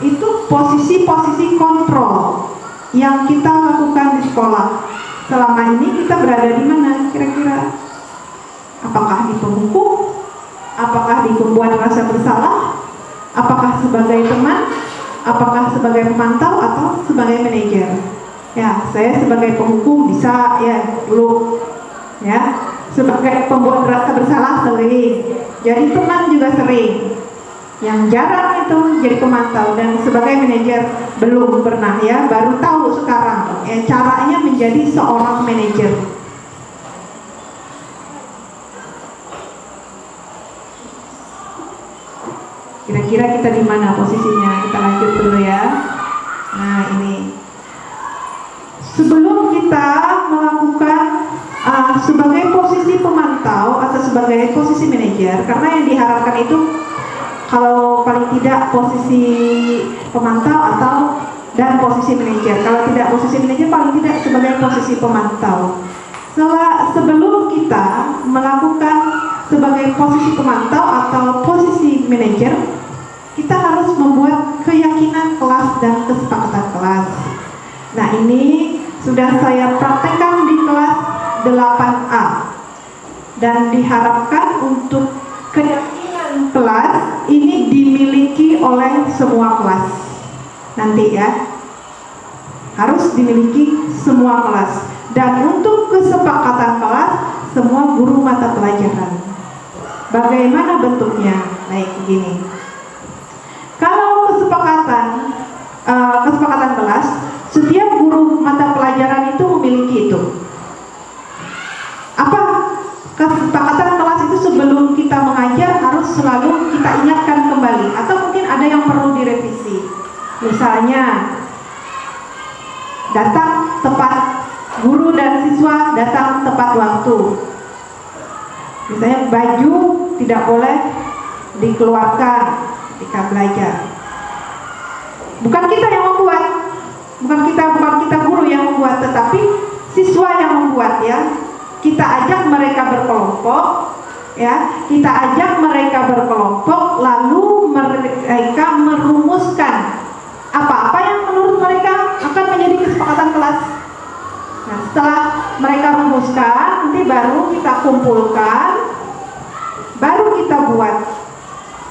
itu posisi-posisi kontrol yang kita lakukan di sekolah. Selama ini kita berada di mana kira-kira? Apakah di penghukum? Apakah di pembuat rasa bersalah? Apakah sebagai teman? Apakah sebagai pemantau atau sebagai manajer? Ya, saya sebagai penghukum bisa ya dulu ya, sebagai pembuat rasa bersalah sering, jadi teman juga sering. Yang jarang itu jadi pemantau, dan sebagai manajer belum pernah ya, baru tahu sekarang caranya menjadi seorang manajer. Kira-kira kita di mana posisinya? Kita lanjut dulu ya. Nah ini sebelum kita melakukan sebagai posisi pemantau atau sebagai posisi manajer, karena yang diharapkan itu kalau paling tidak posisi pemantau atau dan posisi manajer. Kalau tidak posisi manajer, paling tidak sebagai posisi pemantau. Sebelum kita melakukan sebagai posisi pemantau atau posisi manajer, kita harus membuat keyakinan kelas dan kesepakatan kelas. Nah, ini sudah saya praktekkan di kelas 8A dan diharapkan untuk keyakinan kelas ini dimiliki oleh semua kelas. Nanti ya, harus dimiliki semua kelas. Dan untuk kesepakatan kelas, semua guru mata pelajaran. Bagaimana bentuknya? Baik, begini. Kalau kesepakatan kelas, setiap guru mata pelajaran itu memiliki itu. Apa kesepakatan kelas itu sebelum kita mengajar harus selalu kita ingatkan kembali, atau mungkin ada yang perlu direvisi. Misalnya, datang tepat, guru dan siswa datang tepat waktu. Misalnya baju tidak boleh dikeluarkan ketika belajar. Bukan kita yang membuat, bukan kita guru yang membuat, tetapi siswa yang membuat ya. Kita ajak mereka berkelompok, ya. Kita ajak mereka berkelompok, lalu mereka merumuskan apa-apa yang menurut mereka akan menjadi kesepakatan kelas. Nah, setelah mereka rumuskan, nanti baru kita kumpulkan, baru kita buat.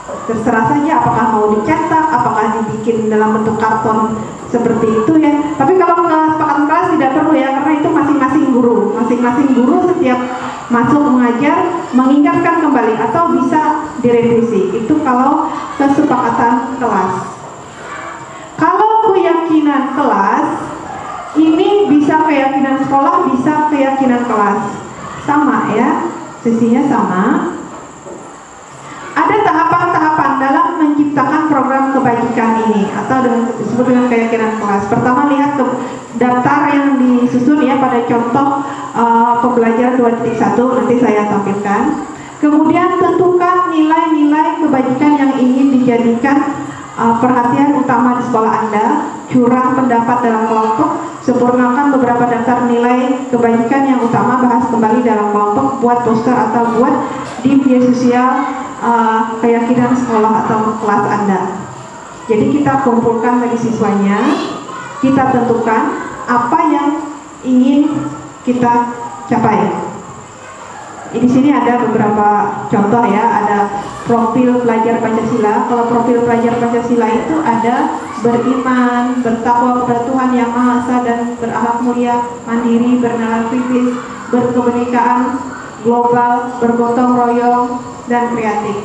Terserah saja apakah mau dicetak, apakah dibikin dalam bentuk karton seperti itu ya. Tapi kalau kesepakatan kelas tidak perlu ya, karena itu masing-masing guru setiap masuk mengajar mengingatkan kembali atau bisa direvisi. Itu kalau kesepakatan kelas. Kalau keyakinan kelas, ini bisa keyakinan sekolah, bisa keyakinan kelas. Sama ya, sisinya sama. Ada tahapan-tahapan dalam menciptakan program kebajikan ini atau disebut dengan keyakinan kelas. Pertama, lihat ke daftar yang disusun ya pada contoh pembelajaran 2.1, nanti saya tampilkan. Kemudian tentukan nilai-nilai kebajikan yang ingin dijadikan perhatian utama di sekolah Anda. Curah pendapat dalam kelompok, sempurnakan beberapa daftar nilai kebajikan yang utama, bahas kembali dalam kelompok, buat poster atau buat di media sosial keyakinan sekolah atau kelas Anda. Jadi kita kumpulkan bagi siswanya, kita tentukan apa yang ingin kita capai. Di sini ada beberapa contoh ya, ada profil pelajar Pancasila. Kalau profil pelajar Pancasila itu ada beriman, bertakwa kepada Tuhan Yang Maha Esa dan berakhlak mulia, mandiri, bernalar kritis, berkebenekaan global, bergotong royong, dan kreatif.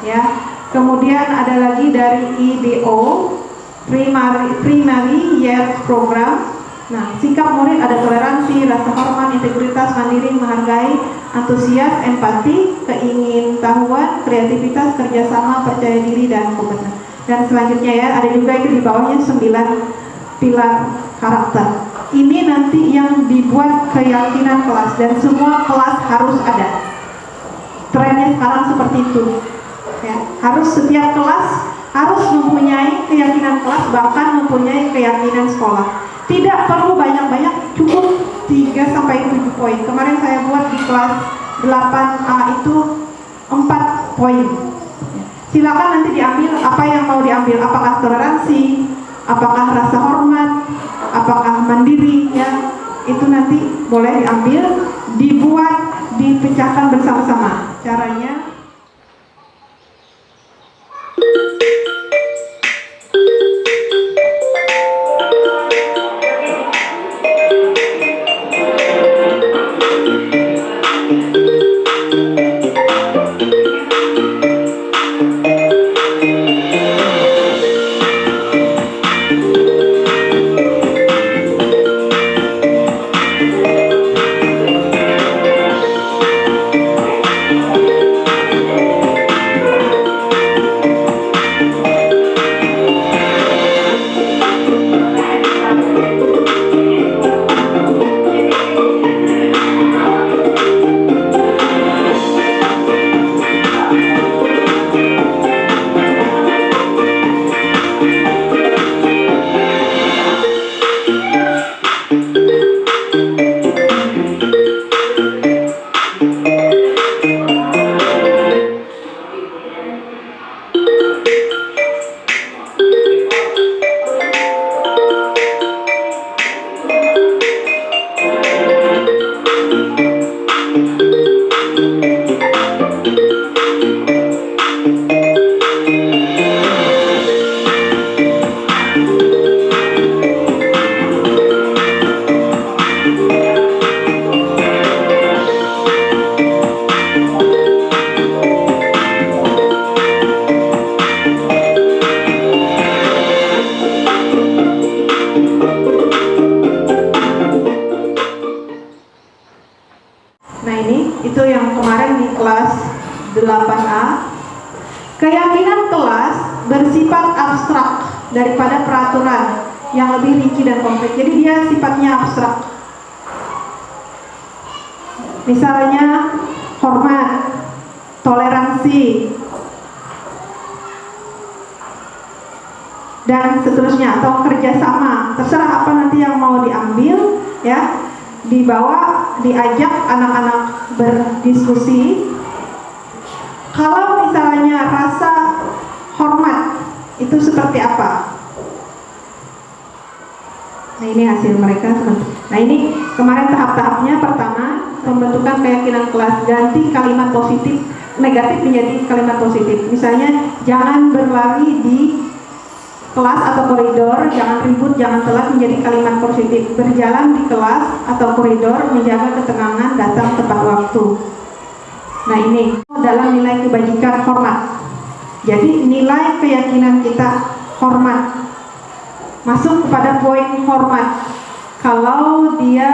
Ya. Kemudian ada lagi dari IBO, Primary Years Program. Nah, sikap murid ada toleransi, rasa hormat, integritas, mandiri, menghargai, antusias, empati, keingintahuan, kreativitas, kerjasama, percaya diri, dan komitmen. Dan selanjutnya ya, ada juga itu di bawahnya 9 pilar karakter. Ini nanti yang dibuat keyakinan kelas, dan semua kelas harus ada. Trennya sekarang seperti itu. Ya, harus setiap kelas harus mempunyai keyakinan kelas, bahkan mempunyai keyakinan sekolah. Tidak perlu banyak-banyak, cukup 3-7 poin. Kemarin saya buat di kelas 8A itu 4 poin. Silakan nanti diambil apa yang mau diambil, apakah toleransi, apakah rasa hormat, apakah mandiri ya. Itu nanti boleh diambil, dibuat, dipecahkan bersama-sama. Caranya kelas 8A, keyakinan kelas bersifat abstrak daripada peraturan yang lebih rinci dan konkret. Jadi dia sifatnya abstrak. Misalnya hormat, toleransi, dan seterusnya, atau kerjasama, terserah apa nanti yang mau diambil, ya, dibawa, diajak anak-anak berdiskusi. Kalau misalnya rasa hormat itu seperti apa? Nah, ini hasil mereka. Nah, ini kemarin tahap-tahapnya. Pertama, pembentukan keyakinan kelas, ganti kalimat positif negatif menjadi kalimat positif. Misalnya, jangan berlari di kelas atau koridor, jangan ribut, jangan telat, menjadi kalimat positif. Berjalan di kelas atau koridor, menjaga ketenangan, datang tepat waktu. Nah, ini dalam nilai kebajikan hormat. Jadi nilai keyakinan kita hormat, masuk kepada poin hormat. Kalau dia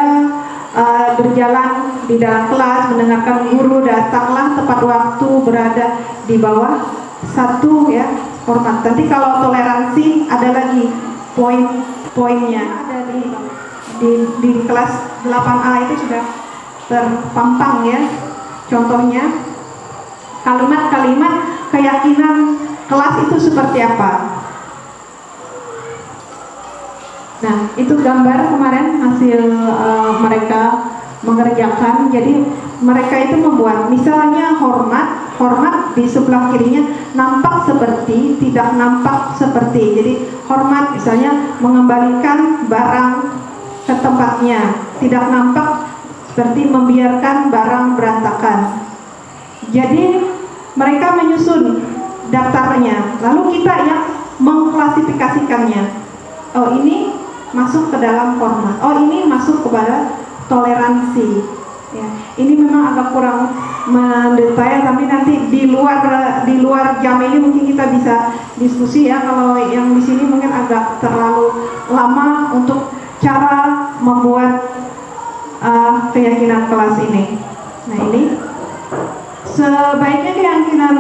berjalan di dalam kelas, mendengarkan guru, datanglah tepat waktu, berada di bawah satu, ya, hormat. Nanti kalau toleransi ada lagi poin-poinnya, ada di kelas 8A itu sudah terpampang, ya. Contohnya kalimat-kalimat keyakinan kelas itu seperti apa. Nah, itu gambar kemarin hasil mereka mengerjakan. Jadi mereka itu membuat, misalnya hormat di sebelah kirinya nampak seperti, tidak nampak seperti. Jadi hormat misalnya mengembalikan barang ke tempatnya, tidak nampak seperti membiarkan barang berantakan. Jadi mereka menyusun daftarnya, lalu kita yang mengklasifikasikannya. Oh, ini masuk ke dalam hormat. Oh, ini masuk kepada toleransi. Ya, ini memang agak kurang mendetail, tapi nanti di luar jam ini mungkin kita bisa diskusi, ya. Kalau yang di sini mungkin agak terlalu lama untuk cara membuat keyakinan kelas ini. Nah, ini sebaiknya keyakinan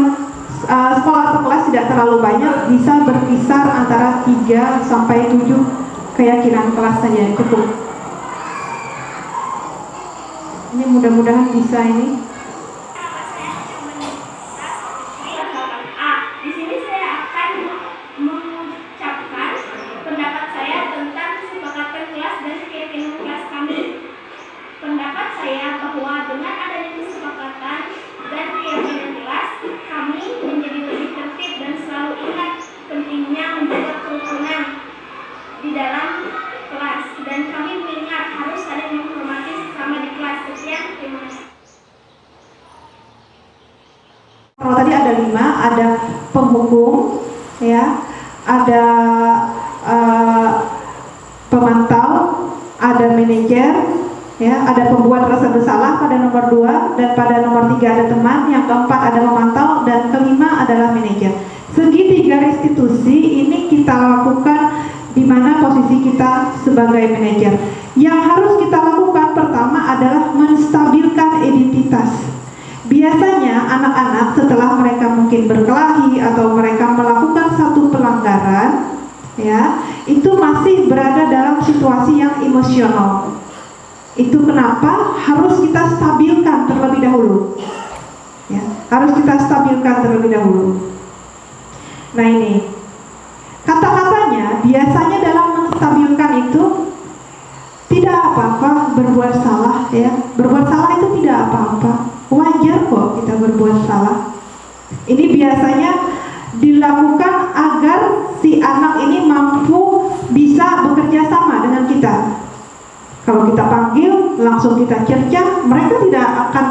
sekolah atau kelas tidak terlalu banyak, bisa berkisar antara 3 sampai 7 keyakinan kelas saja cukup. Ini mudah-mudahan bisa ini. Di sini saya akan mengucapkan pendapat saya tentang kesepakatan kelas dan keyakinan kelas kami. Pendapat saya bahwa dengan adanya kesepakatan dan keyakinan kelas, kami menjadi lebih tertib dan selalu ingat pentingnya menjaga kerukunan di dalam kelas, dan kami mengingat harus saling menghormati sesama di kelas. Sekian, terima kasih. Kalau tadi ada 5, ada penghukum, ya, ada pemantau, ada manajer, ya, ada pembuat rasa bersalah pada nomor 2, dan pada nomor 3 ada teman, yang keempat ada memantau, dan kelima adalah manajer. Segitiga restitusi ini kita lakukan di mana posisi kita sebagai manajer. Yang harus kita lakukan pertama adalah menstabilkan identitas. Biasanya anak-anak setelah mereka mungkin berkelahi atau mereka melakukan satu pelanggaran, ya, itu masih berada dalam situasi yang emosional. Itu kenapa harus kita stabilkan terlebih dahulu, ya, harus kita stabilkan terlebih dahulu. Nah, ini kata-katanya biasanya dalam menstabilkan itu tidak apa-apa berbuat salah, ya, berbuat salah itu tidak apa-apa, wajar kok kita berbuat salah. Ini biasanya dilakukan agar si anak ini mampu bisa bekerja sama dengan kita. Kalau kita panggil, langsung kita cerca, mereka tidak akan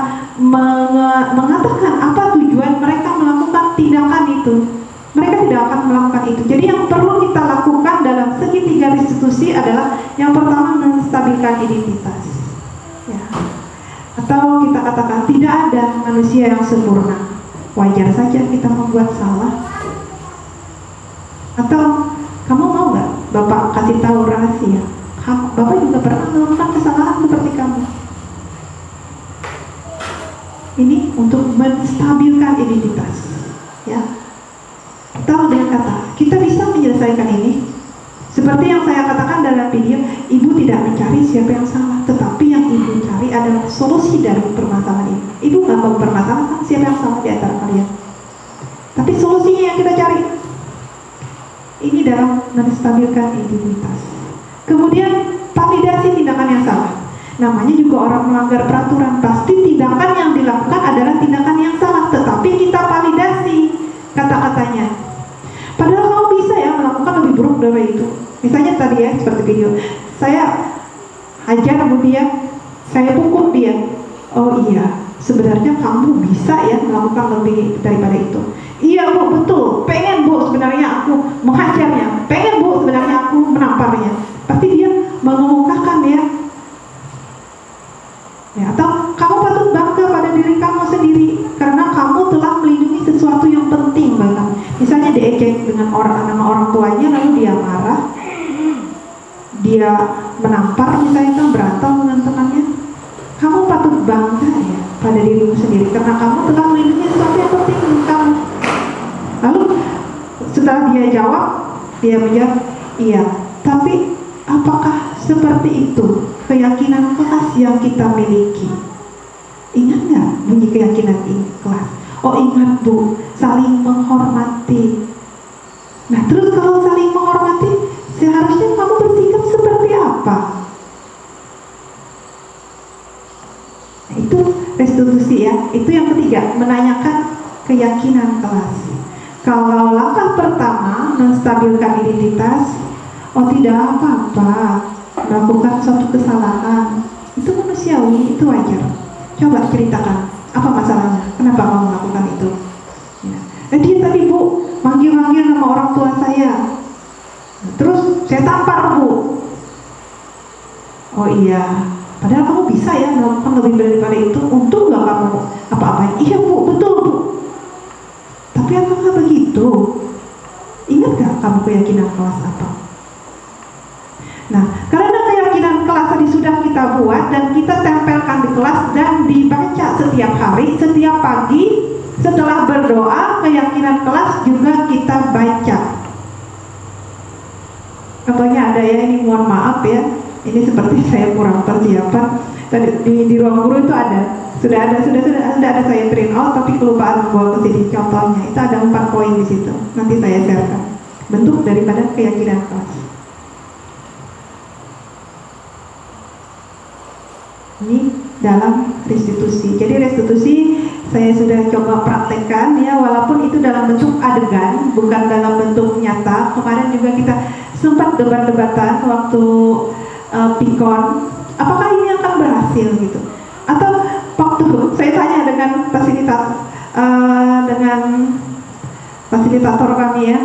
mengatakan apa tujuan mereka melakukan tindakan itu. Mereka tidak akan melakukan itu. Jadi yang perlu kita lakukan dalam segitiga restitusi adalah yang pertama menstabilkan identitas, ya. Atau kita katakan tidak ada manusia yang sempurna, wajar saja kita membuat salah. Atau kamu mau nggak Bapak kasih tahu rahasia? Bapak juga pernah melakukan kesalahan seperti kamu. Ini untuk menstabilkan identitas, ya. Tahu dengan kata, kita bisa menyelesaikan ini. Seperti yang saya katakan dalam video, ibu tidak mencari siapa yang salah, tetapi yang ibu cari adalah solusi dari permasalahan ini. Ibu nggak mempermasalahkan siapa yang salah di antara kalian, tapi solusinya yang kita cari. Ini dalam menstabilkan identitas. Kemudian validasi tindakan yang salah. Namanya juga orang melanggar peraturan, pasti tindakan yang dilakukan adalah tindakan yang salah, tetapi kita validasi kata-katanya. Padahal kamu bisa ya melakukan lebih buruk dari itu. Misalnya tadi ya, seperti video, saya ajar kemudian saya pukul dia. Oh iya, sebenarnya kamu bisa ya melakukan lebih daripada itu. Iya bu, betul, pengen bu sebenarnya aku menghajarnya, pengen bu sebenarnya aku menamparnya. Pasti dia mengemukakan ya. Ya, atau kamu patut bangga pada diri kamu sendiri karena kamu telah melindungi sesuatu yang penting bagi kamu. Misalnya diejek dengan nama orang tuanya, lalu dia marah, dia menampar, misalnya berantem dengan temannya. Kamu patut bangga ya pada dirimu sendiri karena kamu telah melindungi sesuatu yang penting bagi kamu. Lalu setelah dia jawab, dia menjawab, iya, tapi apakah seperti itu keyakinan kelas yang kita miliki? Ingat nggak bunyi keyakinan ini kelas? Oh ingat bu, saling menghormati. Nah terus kalau saling menghormati, seharusnya kamu bersikap seperti apa? Nah, itu restitusi ya. Itu yang ketiga, menanyakan keyakinan kelas. Kalau langkah pertama menstabilkan identitas, oh tidak apa-apa melakukan suatu kesalahan, itu manusiawi, itu wajar. Coba ceritakan apa masalahnya, kenapa kamu melakukan itu ya. Dia tadi bu manggil-manggil nama orang tua saya, terus saya tampar bu. Oh iya, padahal kamu bisa ya melakukan lebih daripada itu, untung gak kamu apa-apain. Iya bu, betul bu, tapi apakah begitu? Ingat gak kamu keyakinan kelas apa? Nah, karena keyakinan kelas tadi sudah kita buat dan kita tempelkan di kelas dan dibaca setiap hari, setiap pagi setelah berdoa, keyakinan kelas juga kita baca. Contohnya ada ya, ini mohon maaf ya, ini seperti saya kurang persiapan. Tadi di ruang guru itu sudah ada saya print out, tapi kelupaan membawa ke sini. Contohnya itu ada 4 poin di situ. Nanti saya sharekan bentuk daripada keyakinan kelas. Ini dalam restitusi. Jadi restitusi saya sudah coba praktekkan ya, walaupun itu dalam bentuk adegan, bukan dalam bentuk nyata. Kemarin juga kita sempat debat-debatan waktu pikon, apakah ini akan berhasil gitu. Atau waktu saya tanya dengan fasilitator kami ya,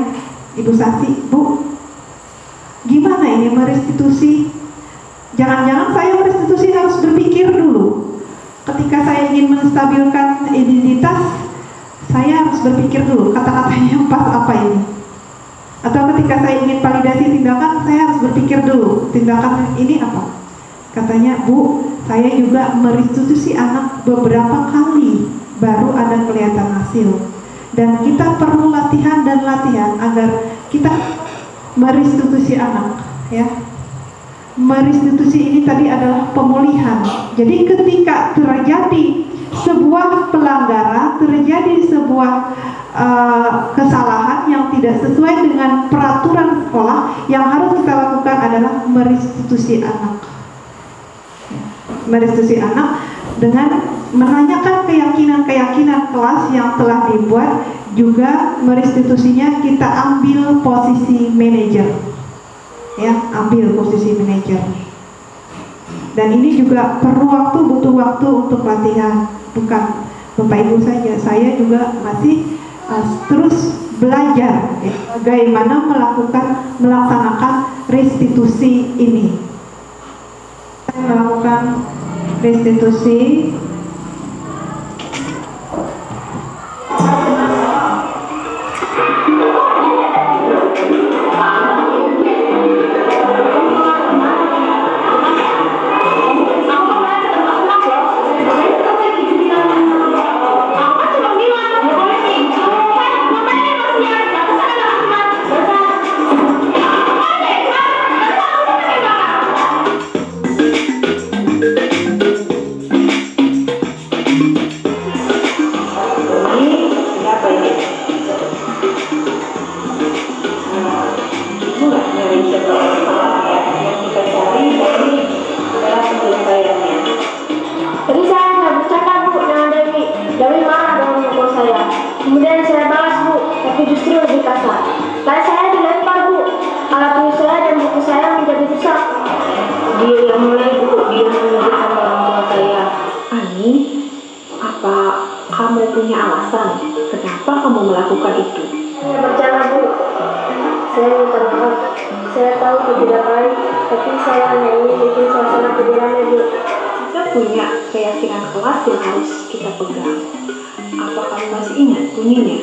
Ibu Sasi, Bu, gimana ini merestitusi? Jangan-jangan saya merestitusi harus berpikir dulu. Ketika saya ingin menstabilkan identitas, saya harus berpikir dulu kata-katanya yang pas apa ini. Atau ketika saya ingin validasi tindakan, saya harus berpikir dulu tindakan ini apa. Katanya, Bu, saya juga merestitusi anak beberapa kali baru ada kelihatan hasil. Dan kita perlu latihan dan latihan agar kita merestitusi anak ya. Merestitusi ini tadi adalah pemulihan. Jadi ketika terjadi sebuah pelanggaran, terjadi sebuah kesalahan yang tidak sesuai dengan peraturan sekolah, yang harus kita lakukan adalah merestitusi anak. Merestitusi anak dengan menanyakan keyakinan-keyakinan kelas yang telah dibuat, juga merestitusinya kita ambil posisi manajer. Ya, ambil posisi manajer. Dan ini juga perlu waktu, butuh waktu untuk latihan. Bukan Bapak Ibu saja, saya juga masih terus belajar ya, bagaimana melaksanakan restitusi ini. Saya melakukan restitusi kamu melakukan itu? Saya bercanda, Bu. Saya minta maaf. Saya tahu itu tidak baik, tapi saya hanya ingin bikin suasana lebih ramai, Bu. Kita punya keyakinan kelas yang harus kita pegang. Apa kamu masih ingat bunyinya?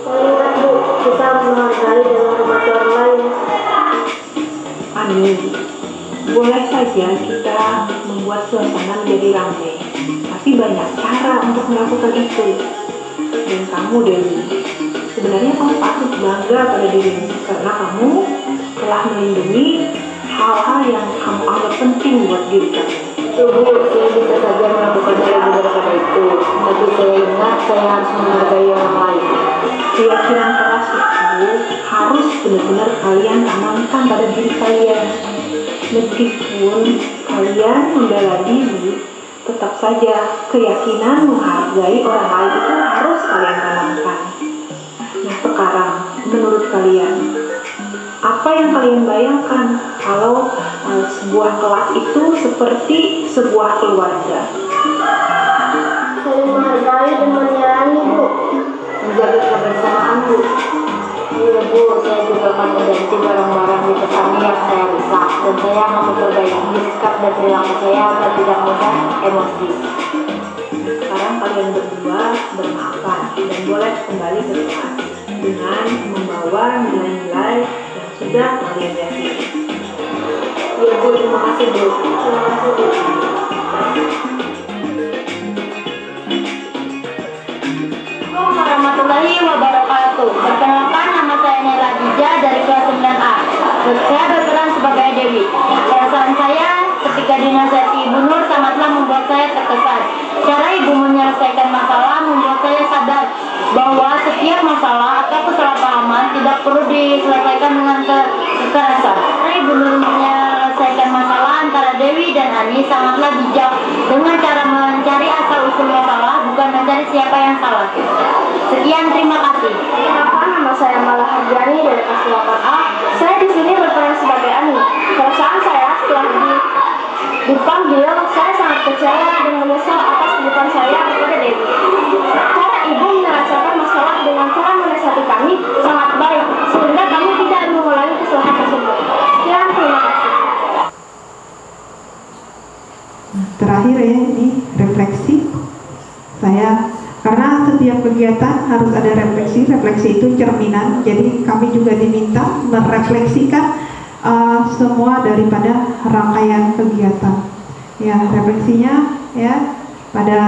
Saya ingat, Bu. Kita menghargai dan menghormati orang lain. Amin. Boleh saja kita membuat suasana menjadi ramai, tapi banyak cara untuk melakukan itu. Dan kamu, Dewi, sebenarnya kamu patut bangga pada dirimu karena kamu telah melindungi hal-hal yang kamu anggap penting buat diri kamu. Itu, Bu, saya bisa saja melakukan lebih daripada itu. Tapi saya ingat saya harus menghargai orang lain. Keyakinan keras itu harus benar-benar kalian tanamkan pada diri kalian. Meskipun kalian membela diri, tetap saja keyakinan menghargai orang lain itu harus kalian tanamkan. Nah sekarang, menurut kalian, apa yang kalian bayangkan kalau sebuah kelas itu seperti sebuah keluarga? Saling menghargai dan menyayangi, Bu. Menjaga kebersamaan, Bu. Iya, Bu, saya juga akan mengganti barang-barang di petani yang saya rusak, dan saya akan memperbaiki sikap dan perilaku saya agar tidak mudah emosi. Sekarang kalian berdua bermaafan dan boleh kembali ke kelas dengan membawa nilai-nilai yang sudah kalian yakini. Iya, Bu, terima kasih, Bu. Terima kasih, Bu. Assalamualaikum warahmatullahi wabarakatuh. Perkenalkan, nama saya Nela Dija dari kelas 9A. Saya berperan sebagai Dewi. Perasaan saya ketika dinasihati Ibu Nur sangatlah membuat saya terkesan. Cara Ibu menyelesaikan masalah membuat saya sadar bahwa setiap masalah atau kesalahpahaman tidak perlu diselesaikan dengan kekerasan. Cara Ibu Nur menyelesaikan masalah antara Dewi dan Ani sangatlah bijak dengan cara mencari asal-usul masalah, bukan mencari siapa yang salah. Sekian, terima kasih. Kenapa nama saya Malah Harjani dari kelas 8A? Saya di sini berperan sebagai Ani. Perasaan saya setelah dipanggil, saya sangat kecewa dan menyesal atas sebutan saya kepada Dewi. Cara Ibu menyelesaikan masalah dengan cara menasihati kami sangat baik, sehingga kami tidak mengulangi kesalahan tersebut. Sekian, terima kasih. Terakhir ya, ini refleksi saya, karena setiap kegiatan harus ada refleksi. Refleksi itu cerminan, jadi kami juga diminta merefleksikan semua daripada rangkaian kegiatan. Ya, refleksinya ya pada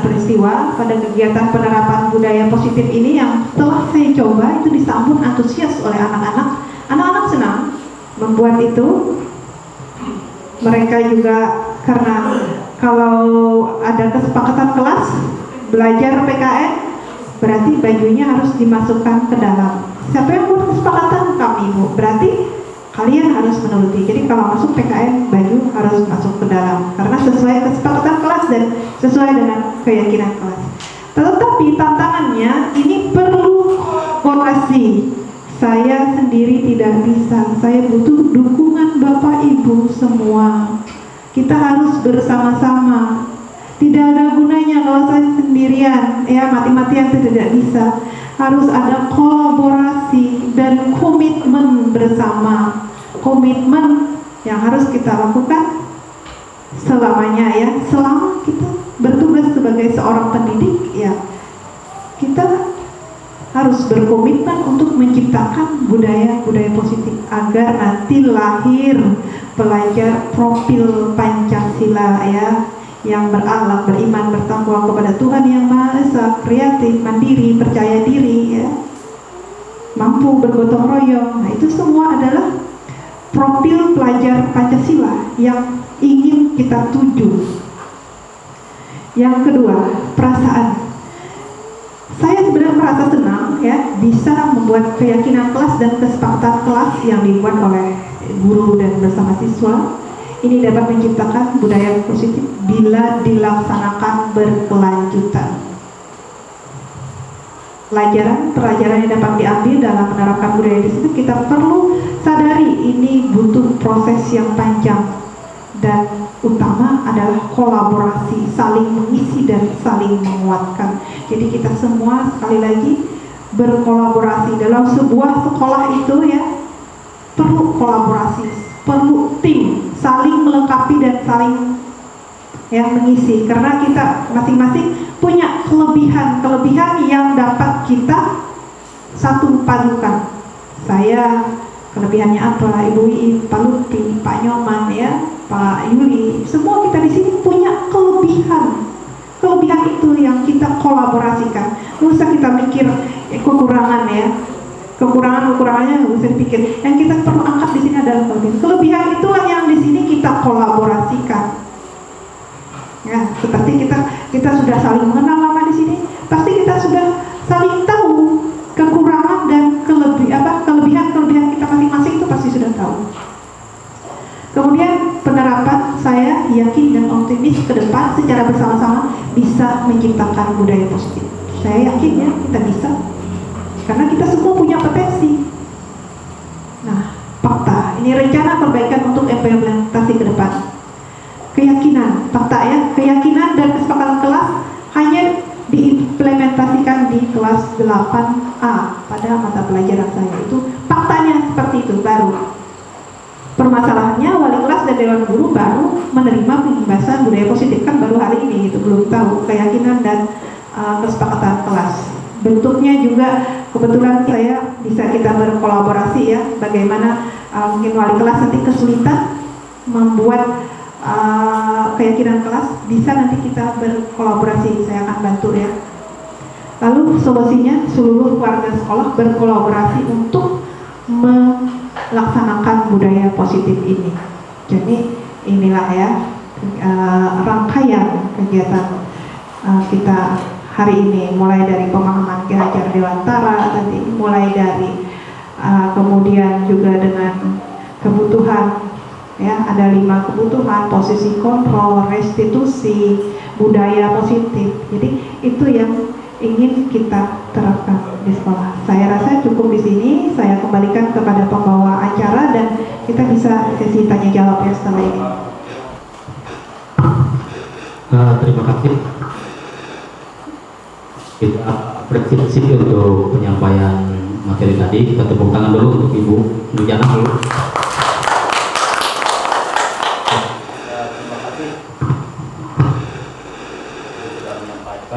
peristiwa, pada kegiatan penerapan budaya positif ini yang telah saya coba itu disambut antusias oleh anak-anak. Anak-anak senang membuat itu. Mereka juga karena kalau ada kesepakatan kelas belajar PKN, berarti bajunya harus dimasukkan ke dalam. Siapa yang buat kesepakatan? Kami, Bu. Berarti kalian harus menuruti. Jadi kalau masuk PKN, baju harus masuk ke dalam karena sesuai kesepakatan kelas dan sesuai dengan keyakinan kelas. Tetapi tantangannya ini perlu kolaborasi. Saya sendiri tidak bisa. Saya butuh dukungan Bapak Ibu semua. Kita harus bersama-sama. Tidak ada gunanya kalau saya sendirian, ya mati-matian tidak bisa. Harus ada kolaborasi dan komitmen bersama. Komitmen yang harus kita lakukan selamanya ya. Selama kita bertugas sebagai seorang pendidik ya, kita harus berkomitmen untuk menciptakan budaya-budaya positif agar nanti lahir pelajar profil Pancasila ya, yang berakhlak, beriman, bertakwa kepada Tuhan Yang Maha Esa, kreatif, mandiri, percaya diri ya, mampu bergotong royong. Nah, itu semua adalah profil pelajar Pancasila yang ingin kita tuju. Yang kedua, perasaan. Saya sebenarnya merasa senang ya bisa membuat keyakinan kelas dan kesepakatan kelas yang dibuat oleh guru dan bersama siswa. Ini dapat menciptakan budaya positif bila dilaksanakan berkelanjutan. Pelajaran yang dapat diambil dalam menerapkan budaya di situ, kita perlu sadari ini butuh proses yang panjang dan utama adalah kolaborasi, saling mengisi dan saling menguatkan. Jadi kita semua sekali lagi berkolaborasi. Dalam sebuah sekolah itu ya perlu kolaborasi, perlu tim, saling melengkapi dan saling mengisi, karena kita masing-masing punya kelebihan yang dapat kita satu padukan. Saya kelebihannya apa, Ibu Iin, Pak Lutfi, Pak Nyoman ya, Pak Yuli, semua kita di sini punya kelebihan itu yang kita kolaborasikan. Nggak usah kita mikir kekurangan ya, kekurangannya nggak usah dipikir. Yang kita perlu angkat di sini adalah kelebihan itulah yang di sini kita kolaborasikan. Ya, seperti kita sudah saling mengenal lama di sini, pasti kita sudah saling tahu kekurangan dan kelebihan kita masing-masing, itu pasti sudah tahu. Kemudian penerapan, saya yakin dan optimis ke depan secara bersama-sama bisa menciptakan budaya positif. Saya yakin ya kita bisa, karena kita semua punya potensi. Nah, fakta ini rencana perbaikan untuk implementasi ke depan. Keyakinan, fakta ya, keyakinan dan kesepakatan kelas hanya diimplementasikan di kelas 8A pada mata pelajaran saya. Itu faktanya seperti itu, baru. Permasalahannya wali kelas dan dewan guru baru menerima pembahasan budaya positif, kan baru hari ini, itu belum tahu keyakinan dan kesepakatan kelas. Bentuknya juga kebetulan saya bisa kita berkolaborasi ya, bagaimana mungkin wali kelas nanti kesulitan membuat keyakinan kelas, bisa nanti kita berkolaborasi, saya akan bantu ya. Lalu solusinya seluruh warga sekolah berkolaborasi untuk melaksanakan budaya positif ini. Jadi inilah ya rangkaian kegiatan kita hari ini, mulai dari pemahaman Ki Hajar Dewantara tadi, mulai dari kemudian juga dengan kebutuhan ya, ada 5 kebutuhan: posisi kontrol, restitusi, budaya positif. Jadi itu yang ingin kita terapkan di sekolah. Saya rasa cukup di sini. Saya kembalikan kepada pembawa acara dan kita bisa sesi tanya jawab ya setelah ini. Terima kasih. Kita apresiasi untuk penyampaian materi tadi. Kita tepuk tangan dulu untuk Ibu Nujana dulu.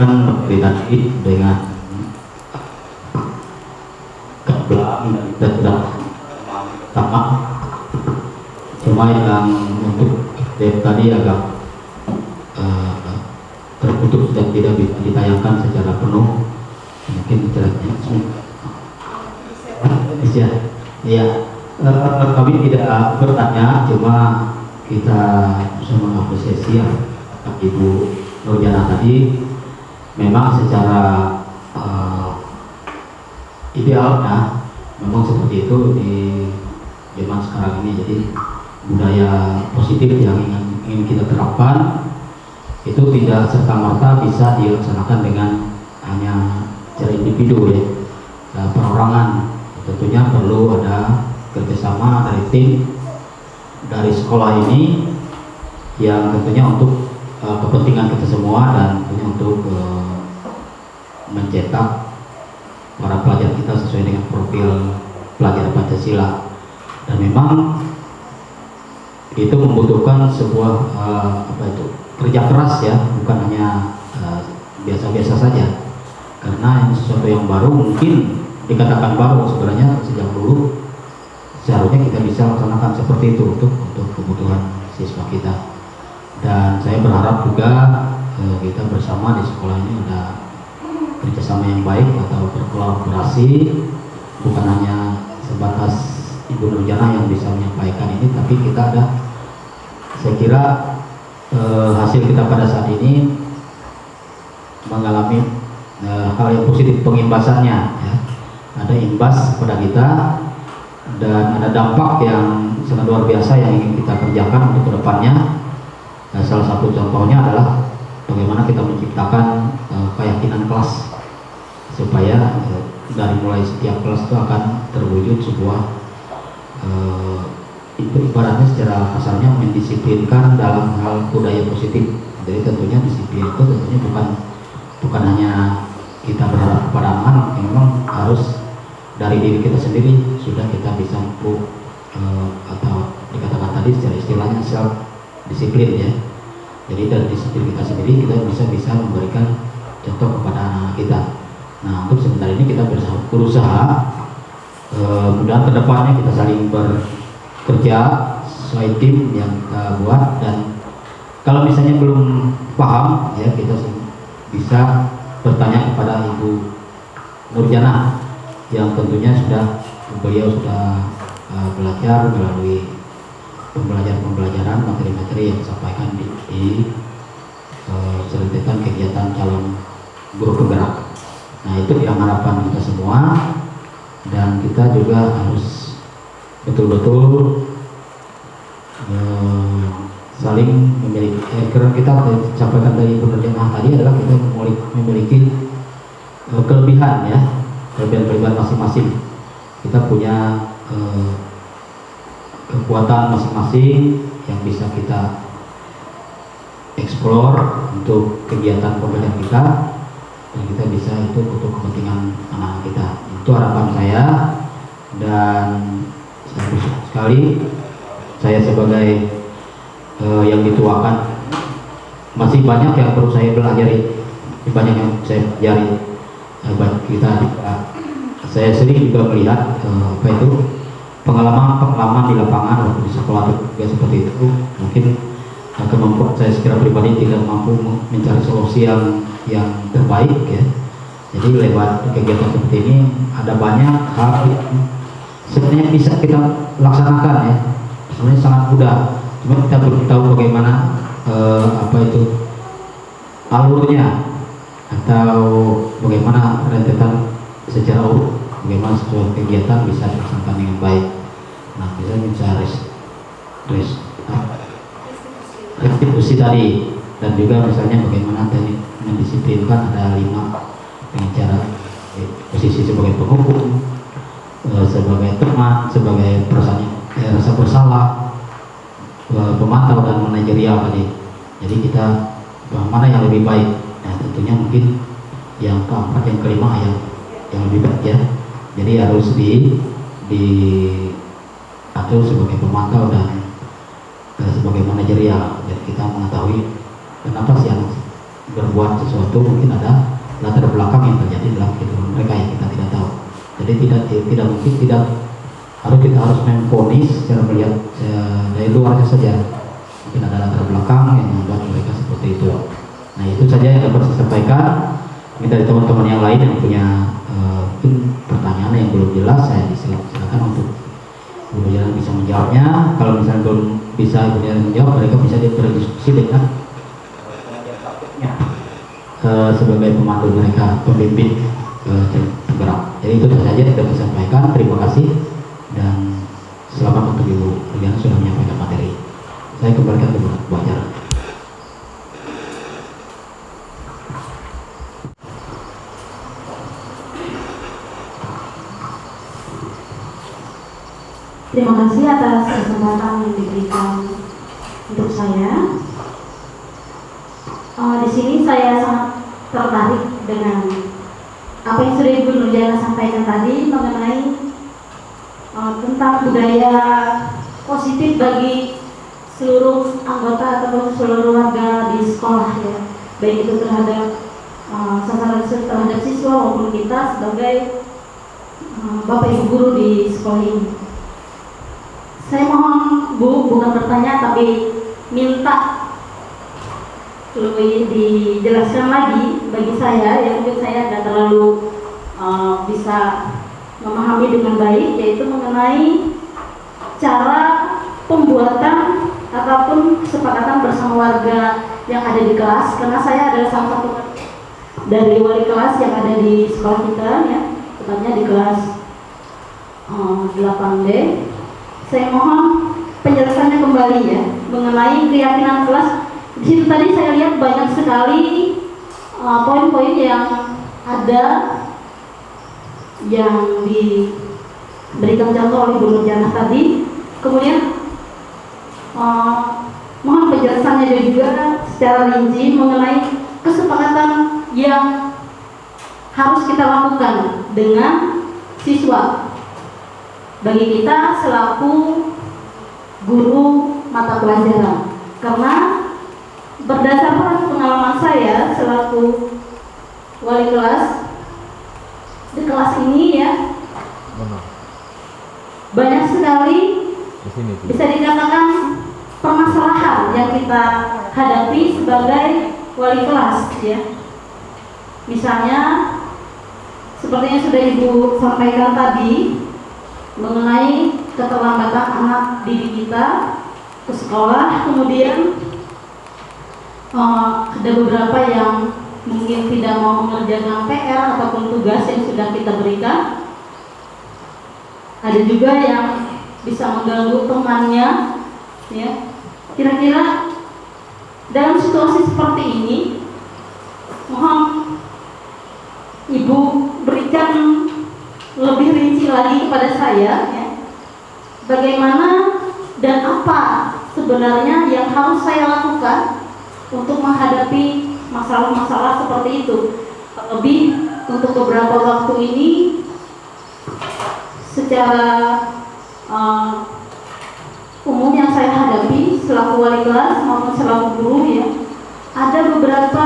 Materi tadi dengan kebelaan dan sudah sama, cuma yang untuk tadi agak terputus dan tidak bisa ditayangkan secara penuh, mungkin jelasnya bisa ya. Kami tidak bertanya, cuma kita bisa mengapresiasi Ibu Nurjana tadi. Memang secara idealnya memang seperti itu di zaman sekarang ini. Jadi budaya positif yang ingin kita terapkan itu tidak serta-merta bisa dilaksanakan dengan hanya secara individu ya, perorangan. Tentunya perlu ada kerjasama dari tim dari sekolah ini yang tentunya untuk kepentingan kita semua, dan tentunya untuk mencetak para pelajar kita sesuai dengan profil pelajar Pancasila. Dan memang itu membutuhkan sebuah kerja keras ya, bukan hanya biasa-biasa saja, karena ini sesuatu yang baru, mungkin dikatakan baru, sebenarnya sejak dulu seharusnya kita bisa laksanakan seperti itu untuk kebutuhan siswa kita. Dan saya berharap juga kita bersama di sekolah ini ada kerjasama yang baik atau berkolaborasi, bukan hanya sebatas Ibu Nurjana yang bisa menyampaikan ini, tapi kita ada, saya kira hasil kita pada saat ini mengalami hal yang positif, pengimbasannya ya. Ada imbas kepada kita dan ada dampak yang sangat luar biasa yang ingin kita kerjakan untuk kedepannya. Salah satu contohnya adalah bagaimana kita menciptakan keyakinan kelas, supaya dari mulai setiap kelas itu akan terwujud sebuah ibaratnya secara kasarnya mendisiplinkan dalam hal budaya positif. Jadi tentunya disiplin itu tentunya bukan hanya kita berharap kepada anak-anak yang memang harus dari diri kita sendiri sudah kita bisa mampu atau dikatakan tadi secara istilahnya self disiplin ya. Jadi dari diri kita sendiri kita bisa memberikan contoh kepada anak-anak kita. Nah untuk sementara ini kita berusaha mudah kedepannya kita saling bekerja sesuai tim yang kita buat, dan kalau misalnya belum paham ya kita bisa bertanya kepada Ibu Nurjana yang tentunya beliau sudah belajar melalui pembelajaran materi-materi yang disampaikan di serentetan kegiatan calon guru penggerak. Nah itu yang harapan kita semua, dan kita juga harus betul-betul saling memiliki karena kita sampaikan dari Ibu Nurjana tadi adalah kita memiliki kelebihan ya, kelebihan masing-masing. Kita punya kekuatan masing-masing yang bisa kita eksplor untuk kegiatan pembelajaran kita, dan kita bisa itu untuk kepentingan anak-anak kita. Itu harapan saya, dan saya bersyukur sekali saya sebagai yang dituakan masih banyak yang perlu saya pelajari, banyak yang saya pelajari. Kita saya sering juga melihat pengalaman di lapangan waktu di sekolah juga seperti itu. Mungkin kemampuan saya secara pribadi tidak mampu mencari solusi yang terbaik ya. Jadi lewat kegiatan seperti ini ada banyak hal yang sebenarnya bisa kita laksanakan ya. Sebenarnya sangat mudah. Cuma kita belum tahu bagaimana alurnya atau bagaimana rentetan secara urut, bagaimana sebuah kegiatan bisa dilaksanakan dengan baik. Nah, bisa restitusi tadi, dan juga misalnya bagaimana tadi mendisiplinkan ada 5 cara posisi sebagai penghukum, sebagai teman, sebagai rasa bersalah, pemantau dan manajerial tadi. Jadi kita mana yang lebih baik? Nah, tentunya mungkin yang keempat, yang kelima yang lebih baik ya. Jadi harus diatur sebagai pemantau dan sebagai manajerial. Jadi kita mengetahui kenapa sih yang berbuat sesuatu, mungkin ada latar belakang yang terjadi dalam kehidupan mereka yang kita tidak tahu. Jadi tidak mungkin kita harus memvonis secara melihat dari luarnya saja. Mungkin ada latar belakang yang membuat mereka seperti itu. Nah itu saja yang dapat saya sampaikan. Minta dari teman-teman yang lain yang punya mungkin pertanyaan yang belum jelas, saya silakan untuk Ibu Nurjana bisa menjawabnya. Kalau misalnya belum bisa Ibu Nurjana menjawab, mereka bisa berdiskusi dengan sebagai pemandu mereka, pembimbing penggerak. Jadi itu saja yang dapat saya sampaikan. Terima kasih dan selamat untuk Ibu Nurjana sudah menyampaikan materi. Saya kembalikan ke Bu acara. Terima kasih atas kesempatan yang diberikan untuk saya. Di sini saya sangat tertarik dengan apa yang sudah Ibu Nurjana sampaikan tadi mengenai tentang budaya positif bagi seluruh anggota atau seluruh warga di sekolah ya, baik itu terhadap terhadap siswa maupun kita sebagai Bapak Ibu guru di sekolah ini. Saya mohon Bu, bukan bertanya tapi minta lebih dijelaskan lagi bagi saya, yang mungkin saya tidak terlalu bisa memahami dengan baik, yaitu mengenai cara pembuatan ataupun kesepakatan bersama warga yang ada di kelas. Karena saya adalah salah satu dari wali kelas yang ada di sekolah kita ya, tepatnya di kelas 8D. Saya mohon penjelasannya kembali ya mengenai keyakinan kelas. Di situ tadi saya lihat banyak sekali poin-poin yang ada yang diberikan contoh oleh Bu Nurjana tadi. Kemudian mohon penjelasannya juga secara rinci mengenai kesepakatan yang harus kita lakukan dengan siswa. Bagi kita selaku guru mata pelajaran, karena berdasarkan pengalaman saya selaku wali kelas di kelas ini ya, banyak sekali bisa dikatakan permasalahan yang kita hadapi sebagai wali kelas ya. Misalnya seperti yang sudah Ibu sampaikan tadi mengenai keterlambatan anak didik kita ke sekolah, kemudian ada beberapa yang mungkin tidak mau mengerjakan PR ataupun tugas yang sudah kita berikan. Ada juga yang bisa mengganggu temannya ya. Kira-kira dalam situasi seperti ini, mohon Ibu berikan lebih rinci lagi kepada saya ya, bagaimana dan apa sebenarnya yang harus saya lakukan untuk menghadapi masalah-masalah seperti itu. Terlebih untuk beberapa waktu ini secara umum yang saya hadapi selaku wali kelas maupun selaku guru ya, ada beberapa,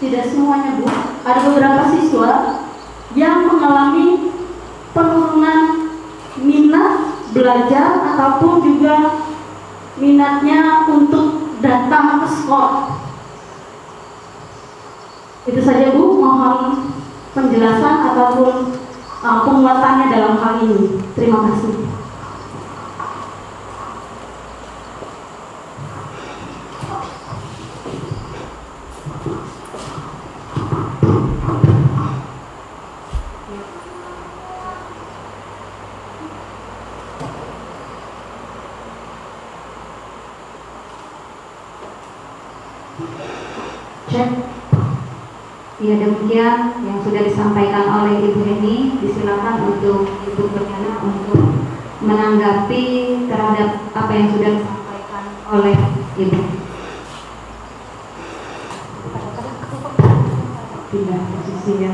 tidak semuanya Bu, ada beberapa siswa yang mengalami penurunan minat belajar ataupun juga minatnya untuk datang ke sekolah. Itu saja Bu, mohon penjelasan ataupun penguatannya dalam hal ini. Terima kasih. Cek. Ya, demikian yang sudah disampaikan oleh Ibu Eni. Disilakan untuk Ibu Bernyana untuk menanggapi terhadap apa yang sudah disampaikan oleh Ibu. Pindah posisinya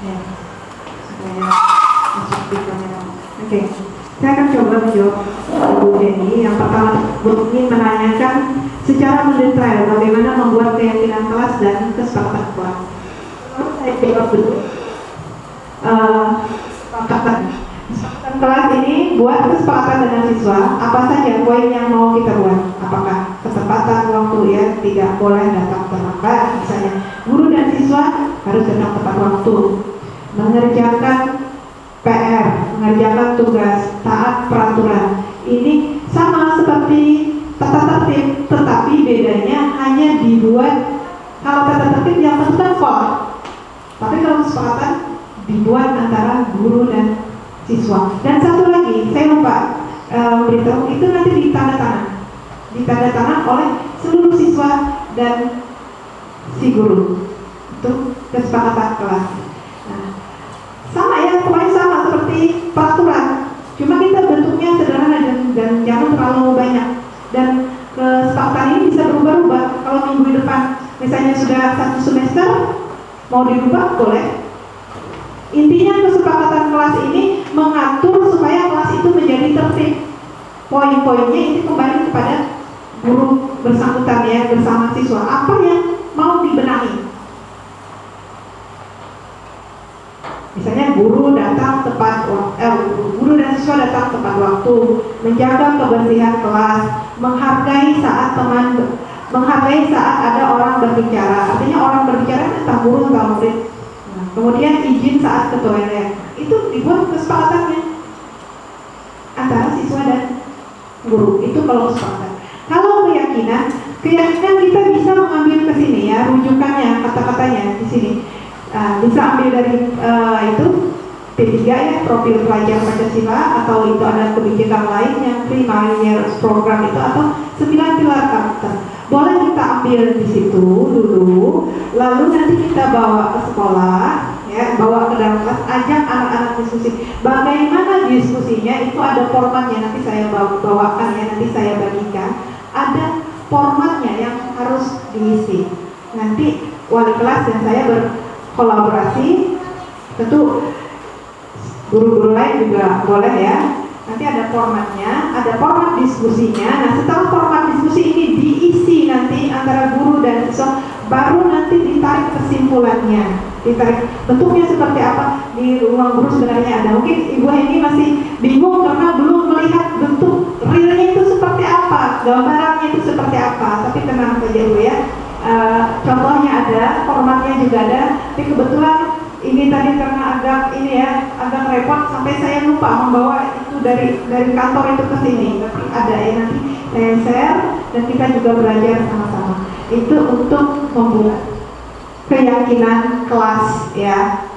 ya, supaya masuk di kamera. Oke, saya akan coba menjawab Ibu Eni. Yang pertama, Bu ingin menanyakan secara mendetail bagaimana membuat keyakinan kelas dan kesepakatan kelas. Lalu saya jawab dulu. Kesepakatan kelas ini buat kesepakatan dengan siswa. Apa saja poin yang mau kita buat? Apakah kesempatan waktu ya, tidak boleh datang terlambat, misalnya guru dan siswa harus datang tepat waktu, mengerjakan PR, mengerjakan tugas, taat peraturan. Ini sama seperti tata tertib, tetapi bedanya hanya dibuat, kalau tata tertib yang tentukan sekolah, tapi kalau kesepakatan dibuat antara guru dan siswa. Dan satu lagi, saya lupa beritahu, itu nanti ditandatangan oleh seluruh siswa dan si guru. Itu kesepakatan kelas. Nah, sama ya, pokoknya sama seperti peraturan, cuma kita bentuknya sederhana dan jangan terlalu banyak. Dan kesepakatan ini bisa berubah-ubah. Kalau minggu depan misalnya sudah 1 semester mau dirubah, boleh. Intinya kesepakatan kelas ini mengatur supaya kelas itu menjadi tertib. Poin-poinnya ini kembali kepada guru bersangkutan ya, bersama siswa. Apa yang mau dibenahi? Misalnya guru datang tepat guru dan siswa datang tepat waktu, menjaga kebersihan kelas, menghargai saat ada orang berbicara. Artinya orang berbicara tentang guru atau murid. Nah, kemudian izin saat ke toilet. Itu dibuat kesepakatannya antara siswa dan guru. Itu kalau kesepakatan. Kalau keyakinan kita bisa mengambil ke sini ya, rujukannya, kata-katanya di sini. Bisa ambil dari itu P3 ya, profil pelajar Pancasila, atau itu ada kebijakan lain yang primer program itu, atau 9 pilar karakter. Boleh kita ambil di situ dulu, lalu nanti kita bawa ke sekolah ya, bawa ke dalam kelas, ajak anak-anak diskusi. Bagaimana diskusinya? Itu ada formatnya, nanti saya bawakan ya, nanti saya bagikan. Ada formatnya yang harus diisi. Nanti wali kelas dan saya kolaborasi, tentu guru-guru lain juga boleh ya. Nanti ada formatnya, ada format diskusinya. Nah, setelah format diskusi ini diisi nanti antara guru dan siswa, baru nanti ditarik kesimpulannya. Ditarik bentuknya seperti apa di ruang guru sebenarnya ada. Mungkin Ibu ini masih bingung karena belum melihat bentuk realnya itu seperti apa, gambarannya itu seperti apa. Tapi tenang saja Bu ya. Contohnya ada, formatnya juga ada. Tapi kebetulan ini tadi karena agak repot sampai saya lupa membawa itu dari kantor itu ke sini. Tapi ada ya, nanti saya share dan kita juga belajar sama-sama. Itu untuk membuat keyakinan kelas ya.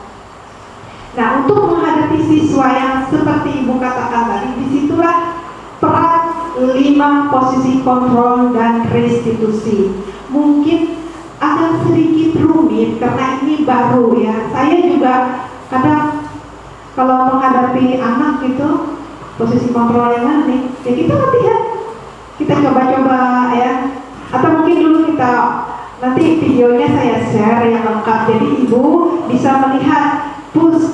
Nah, untuk menghadapi siswa yang seperti Ibu katakan tadi, disitulah peran 5 posisi kontrol dan restitusi. Mungkin agak sedikit rumit karena ini baru ya. Saya juga kadang kalau menghadapi anak gitu, posisi kontrol yang mana nih? Ya kita latihan, kita coba-coba ya. Atau mungkin dulu kita, nanti videonya saya share yang lengkap. Jadi Ibu bisa melihat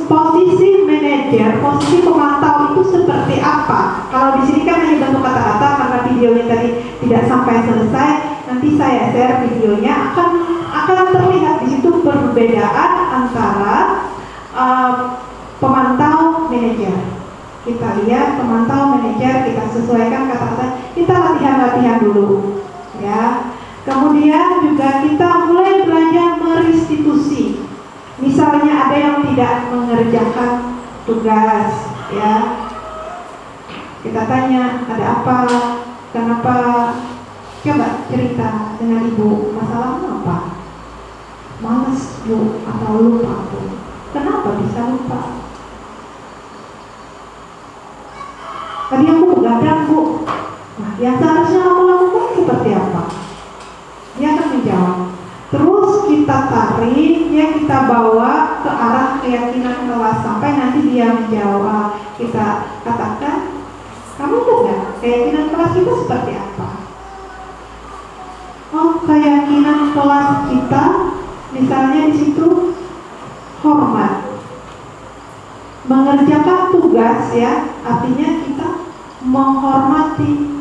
posisi manajer, posisi pemantau itu seperti apa. Kalau di sini kan hanya bentuk kata-kata karena videonya tadi tidak sampai selesai. Nanti saya share videonya, akan terlihat di situ perbedaan antara pemantau manajer. Kita lihat pemantau manajer, kita sesuaikan kata-kata, kita latihan dulu ya. Kemudian juga kita mulai belajar merestitusi. Misalnya ada yang tidak mengerjakan tugas ya, kita tanya ada apa, kenapa, coba cerita dengan Ibu, masalahnya apa? Males Bu, atau lupa Bu? Kenapa bisa lupa? Tadi aku begadang Bu. Nah, yang seharusnya kamu lakukan seperti apa? Dia akan menjawab. Terus kita tarik, ya kita bawa ke arah keyakinan kelas sampai nanti dia menjawab. Kita katakan, kamu tahu nggak keyakinan kelas kita seperti apa? Oh, keyakinan kelas kita, misalnya di situ hormat, mengerjakan tugas ya, artinya kita menghormati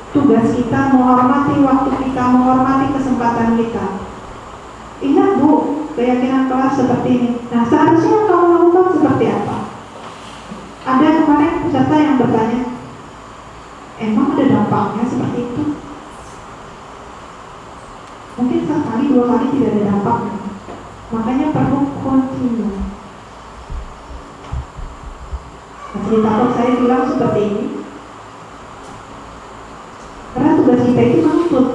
tugas kita, menghormati waktu kita, menghormati kesempatan kita. Ingat Bu, keyakinan kelas seperti ini. Nah, seharusnya kamu lakukan seperti apa? Ada kemarin peserta yang bertanya, emang ada dampaknya seperti itu? Mungkin sekali, 2 kali tidak ada dampaknya. Makanya perlu continue. Fasilitator saya bilang seperti ini. Karena tugas kita itu menuntut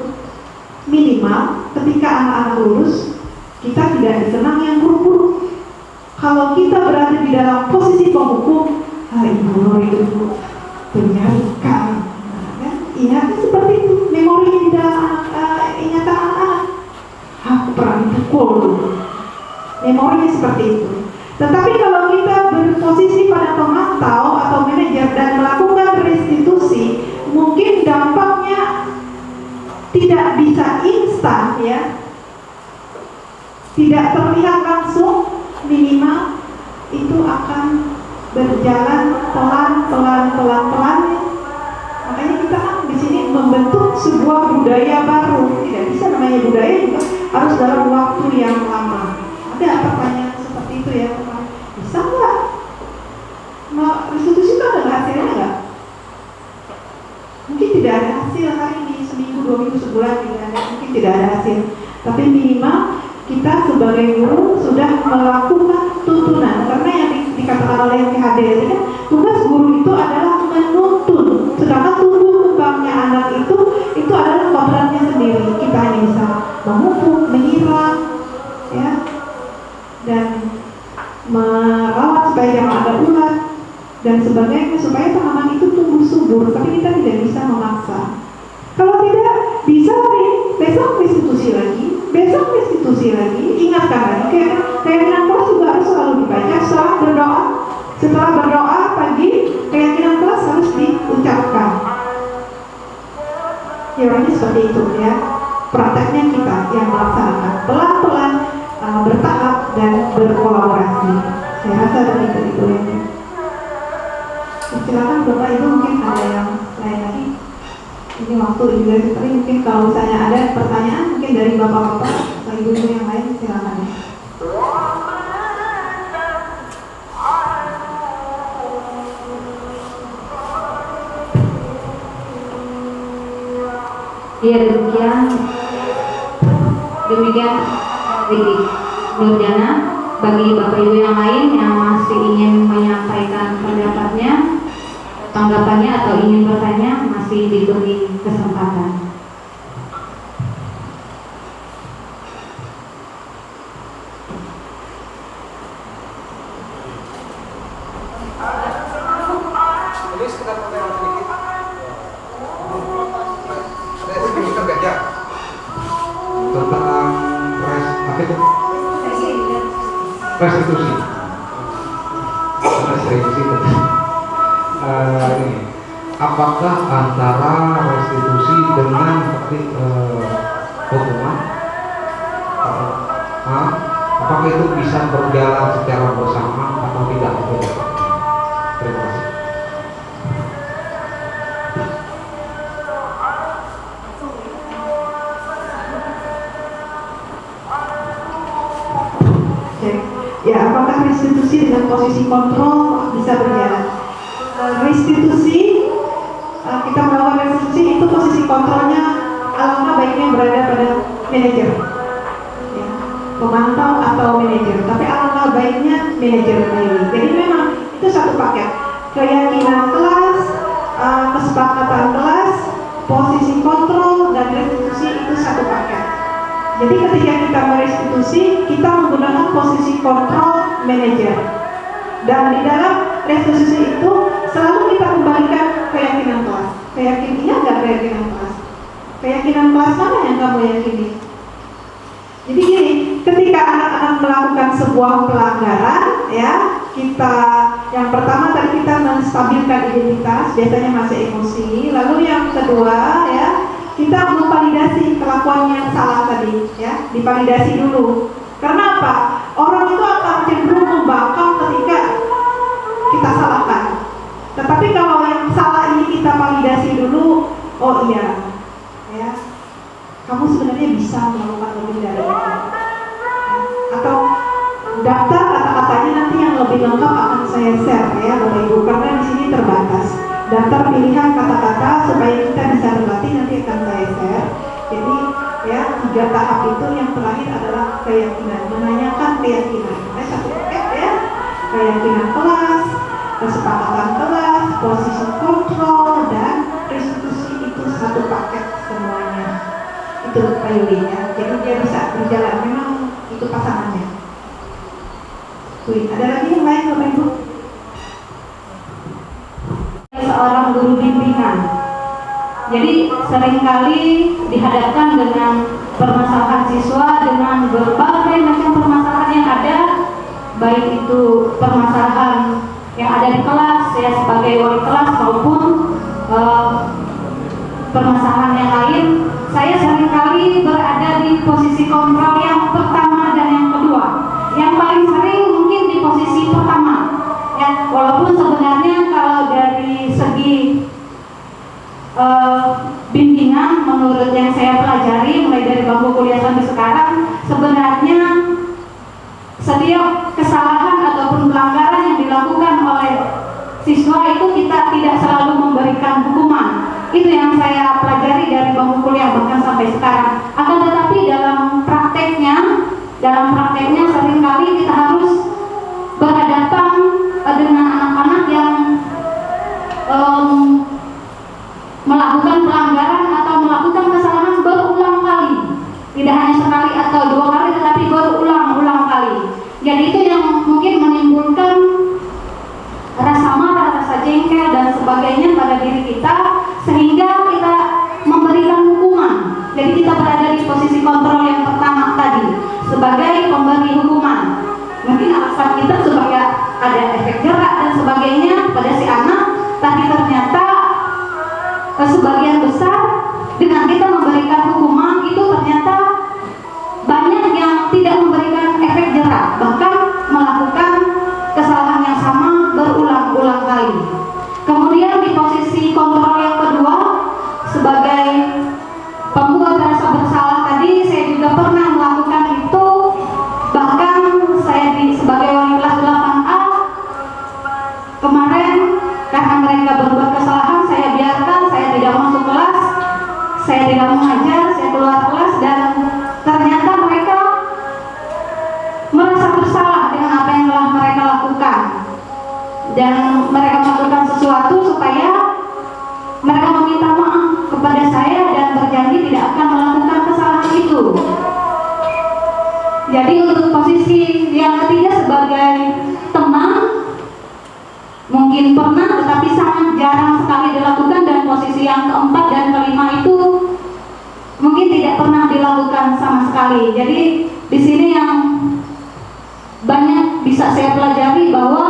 minimal ketika anak-anak lulus, kita tidak dikenang yang buruk-buruk. Kalau kita berada di dalam posisi penghukum, Ibu itu penyaringkan, kan? Ingatnya seperti itu, memorinya di dalam ingatan anak-anak. Aku pernah dipukul, memorinya seperti itu. Tetapi kalau kita berposisi pada pemantau atau manajer dan melakukan restitusi, mungkin dampaknya tidak bisa instan ya, tidak terlihat langsung, minimal itu akan berjalan pelan-pelan. Makanya kita kan di sini membentuk sebuah budaya baru. Tidak bisa namanya budaya juga harus dalam waktu yang lama. Ada pertanyaan seperti itu ya, bisa nggak? Restitusi itu ada hasilnya nggak? Mungkin tidak ada hasil hari ini, seminggu, 2 minggu, sebulan, mungkin tidak ada hasil. Tapi minimal kita sebagai guru sudah melakukan tuntunan. Karena yang dikatakan oleh PHD ini kan, tugas guru itu adalah menuntun. Sedangkan tumbuh kembangnya anak itu adalah kodratnya sendiri. Kita hanya bisa memupuk, menyiram, ya, dan merawat supaya jangan ada ulat dan sebagainya, supaya tanaman itu tumbuh subur. Tapi kita tidak bisa memaksa. Kalau tidak bisa besok restitusi lagi, besok restitusi lagi, ingatkan lagi. Keyakinan kelas juga harus selalu dibaca setelah berdoa. Setelah berdoa pagi, keyakinan kelas harus diucapkan. Ya, orangnya seperti itu ya. Prakteknya kita yang melaksanakan pelan-pelan bertahap dan berkolaborasi. Saya rasa begitu itu ya. Silakan Bapak Ibu, mungkin ada yang lain lagi. Ini waktu juga seperti mungkin kalau misalnya ada pertanyaan mungkin dari Bapak-bapak atau Ibu yang lain, silakan ya. Iya, demikian Riki Nurjana. Bagi Bapak Ibu yang lain yang masih ingin menyampaikan pendapatnya, tanggapannya atau ingin bertanya, masih diberi kesempatan. Ini sekitar pertanyaan sedikit. Ada sedikit gajah tentang apa itu? Restitusi. Ini, apakah antara restitusi dengan hukuman, apakah itu bisa berjalan secara bersamaan atau tidak? Terima kasih. Ya, apakah restitusi dengan posisi kontrol bisa berjalan? Restitusi, kita melakukan restitusi itu posisi kontrolnya alangkah baiknya berada pada manajer, ya, pemantau atau manajer. Tapi alangkah baiknya manajer sendiri. Jadi memang itu satu paket. Keyakinan kelas, kesepakatan kelas, posisi kontrol dan restitusi itu satu paket. Jadi ketika kita merestitusi, kita menggunakan posisi kontrol manajer. Dan di dalam restitusi itu selalu kita kembalikan keyakinan kelas. Iya nggak keyakinan kelas? Keyakinan kelas mana yang kamu yakini? Jadi gini, ketika anak-anak melakukan sebuah pelanggaran, ya, kita yang pertama tadi kita menstabilkan identitas, biasanya masih emosi. Lalu yang kedua, ya, kita memvalidasi kelakuan yang salah tadi, ya, divalidasi dulu. Karena apa? Orang itu akan cenderung membangkang ketika kita salahkan. Tetapi kalau yang salah ini kita validasi dulu, oh iya, ya, kamu sebenarnya bisa melakukan lebih dari itu. Ya. Atau daftar kata-katanya nanti yang lebih lengkap akan saya share ya Bapak Ibu, karena di sini terbatas. Daftar pilihan kata-kata supaya kita bisa berlatih nanti akan saya share. Jadi ya 3 tahap itu yang terakhir adalah keyakinan, menanyakan keyakinan. Satu paket ya, keyakinan kelas, kesepakatan kelas, posisi kontrol dan restitusi itu satu paket semuanya. Itu Pak Yuli ya. Jadi dia bisa berjalan, memang itu pasangannya. Ada lagi yang lain Bapak Ibu? Seorang guru bimbingan. Jadi seringkali dihadapkan dengan permasalahan siswa dengan berbagai macam permasalahan yang ada, baik itu permasalahan yang ada di kelas ya sebagai wali kelas maupun permasalahan yang lain. Saya seringkali berada di posisi kontrol yang pertama dan yang kedua. Yang paling sering mungkin di posisi pertama. Ya, walaupun sebenarnya kalau dari segi bimbingan menurut yang saya pelajari mulai dari bangku kuliah sampai sekarang, sebenarnya setiap kesalahan ataupun pelanggaran yang dilakukan oleh siswa itu kita tidak selalu memberikan hukuman. Itu yang saya pelajari dari bangku kuliah bahkan sampai sekarang. Akan tetapi dalam prakteknya seringkali kita harus berhadapan dengan anak-anak yang melakukan pelanggaran atau melakukan kesalahan berulang kali, tidak hanya sekali atau 2 kali, tetapi berulang-ulang kali. Jadi itu yang mungkin menimbulkan rasa marah, rasa jengkel dan sebagainya pada diri kita, sehingga kita memberikan hukuman. Jadi kita berada di posisi kontrol yang pertama tadi sebagai pemberi hukuman. Mungkin alasan kita supaya ada efek jerak dan sebagainya pada si anak, tapi ternyata sebagian besar dengan kita memberikan hukuman itu ternyata Jadi untuk posisi yang ketiga sebagai teman mungkin pernah tetapi sangat jarang sekali dilakukan, dan posisi yang keempat dan kelima itu mungkin tidak pernah dilakukan sama sekali. Jadi di sini yang banyak bisa saya pelajari bahwa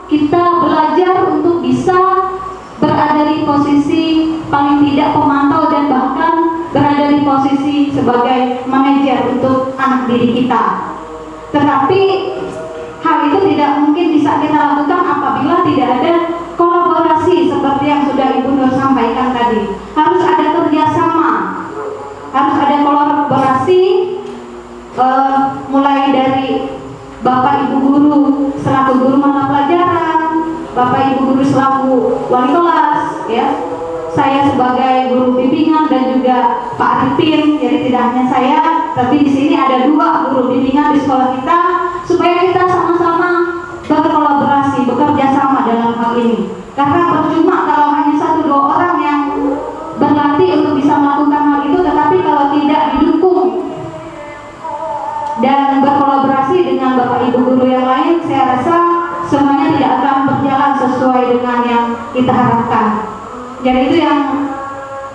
kita belajar untuk bisa berada di posisi paling tidak pemantau dan bahkan berada di posisi sebagai manajer untuk anak didik kita. Tetapi hal itu tidak mungkin bisa kita lakukan apabila tidak ada kolaborasi seperti yang sudah Ibu Nur sampaikan tadi. Harus ada kerjasama, harus ada kolaborasi, mulai dari Bapak Ibu guru selaku guru mata pelajaran, Bapak Ibu guru selaku wali kelas, ya, saya sebagai guru bimbingan dan juga Pak Arifin. Jadi tidak hanya saya, tapi di sini ada 2 guru bimbingan di sekolah kita, supaya kita sama-sama berkolaborasi, bekerja sama dalam hal ini. Karena percuma kalau hanya 1-2 orang yang berlatih untuk bisa melakukan hal itu, tetapi kalau tidak didukung dan berkolaborasi dengan Bapak Ibu guru yang lain, saya rasa semuanya tidak akan berjalan sesuai dengan yang kita harapkan. Jadi itu yang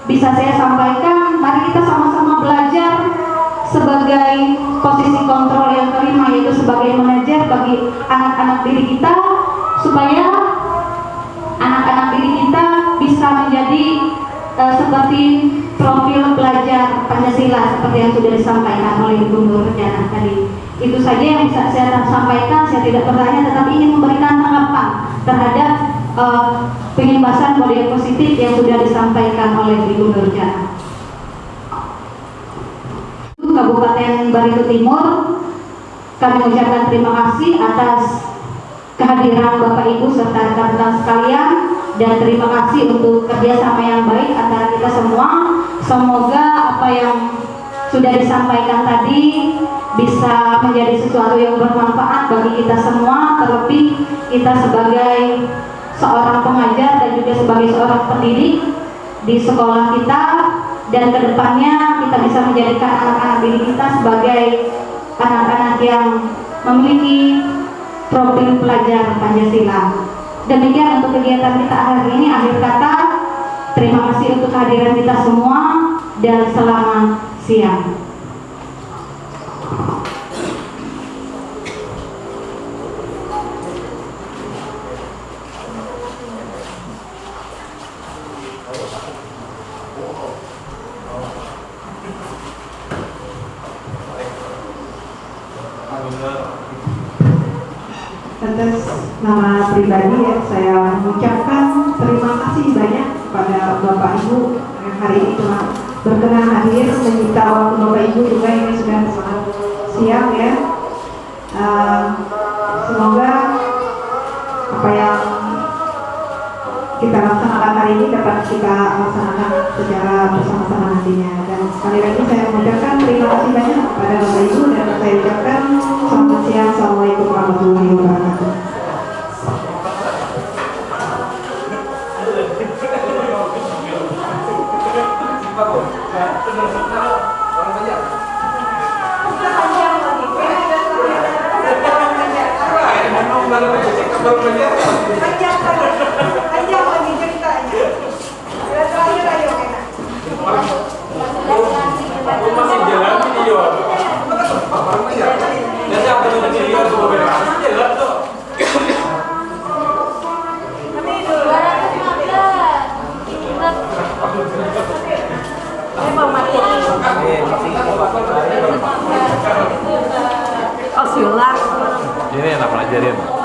bisa saya sampaikan. Mari kita sama-sama belajar sebagai posisi kontrol yang kelima, yaitu sebagai manajer bagi anak-anak didik kita, supaya anak-anak didik kita bisa menjadi seperti profil pelajar Pancasila seperti yang sudah disampaikan oleh Ibu Nur Jana tadi. Itu saja yang bisa saya sampaikan. Saya tidak bertanya, tetapi ingin memberikan tanggapan terhadap pengembasan model positif yang sudah disampaikan oleh Ibu Nur Jana. Kabupaten Barito Timur, kami mengucapkan terima kasih atas kehadiran Bapak Ibu serta rekan-rekan sekalian, dan terima kasih untuk kerjasama yang baik antara kita semua. Semoga apa yang sudah disampaikan tadi bisa menjadi sesuatu yang bermanfaat bagi kita semua, terlebih kita sebagai seorang pengajar dan juga sebagai seorang pendidik di sekolah kita, dan kedepannya kita bisa menjadikan anak-anak didik kita sebagai anak-anak yang memiliki profil pelajar Pancasila. Demikian untuk kegiatan kita hari ini. Akhir kata, terima kasih untuk kehadiran kita semua dan selamat siang. Atas nama pribadi ya, saya mengucapkan terima kasih banyak kepada Bapak Ibu yang hari ini telah berkenan hadir, menyita waktu Bapak Ibu juga, ini sudah sangat siang ya. Semoga apa yang kita laksanakan hari ini dapat kita laksanakan secara bersama-sama nantinya. Dan sekali lagi saya mengucapkan terima kasih banyak kepada Bapak Ibu, dan saya ucapkan selamat siang. Assalamualaikum warahmatullahi wabarakatuh. Ini enak pelajarin.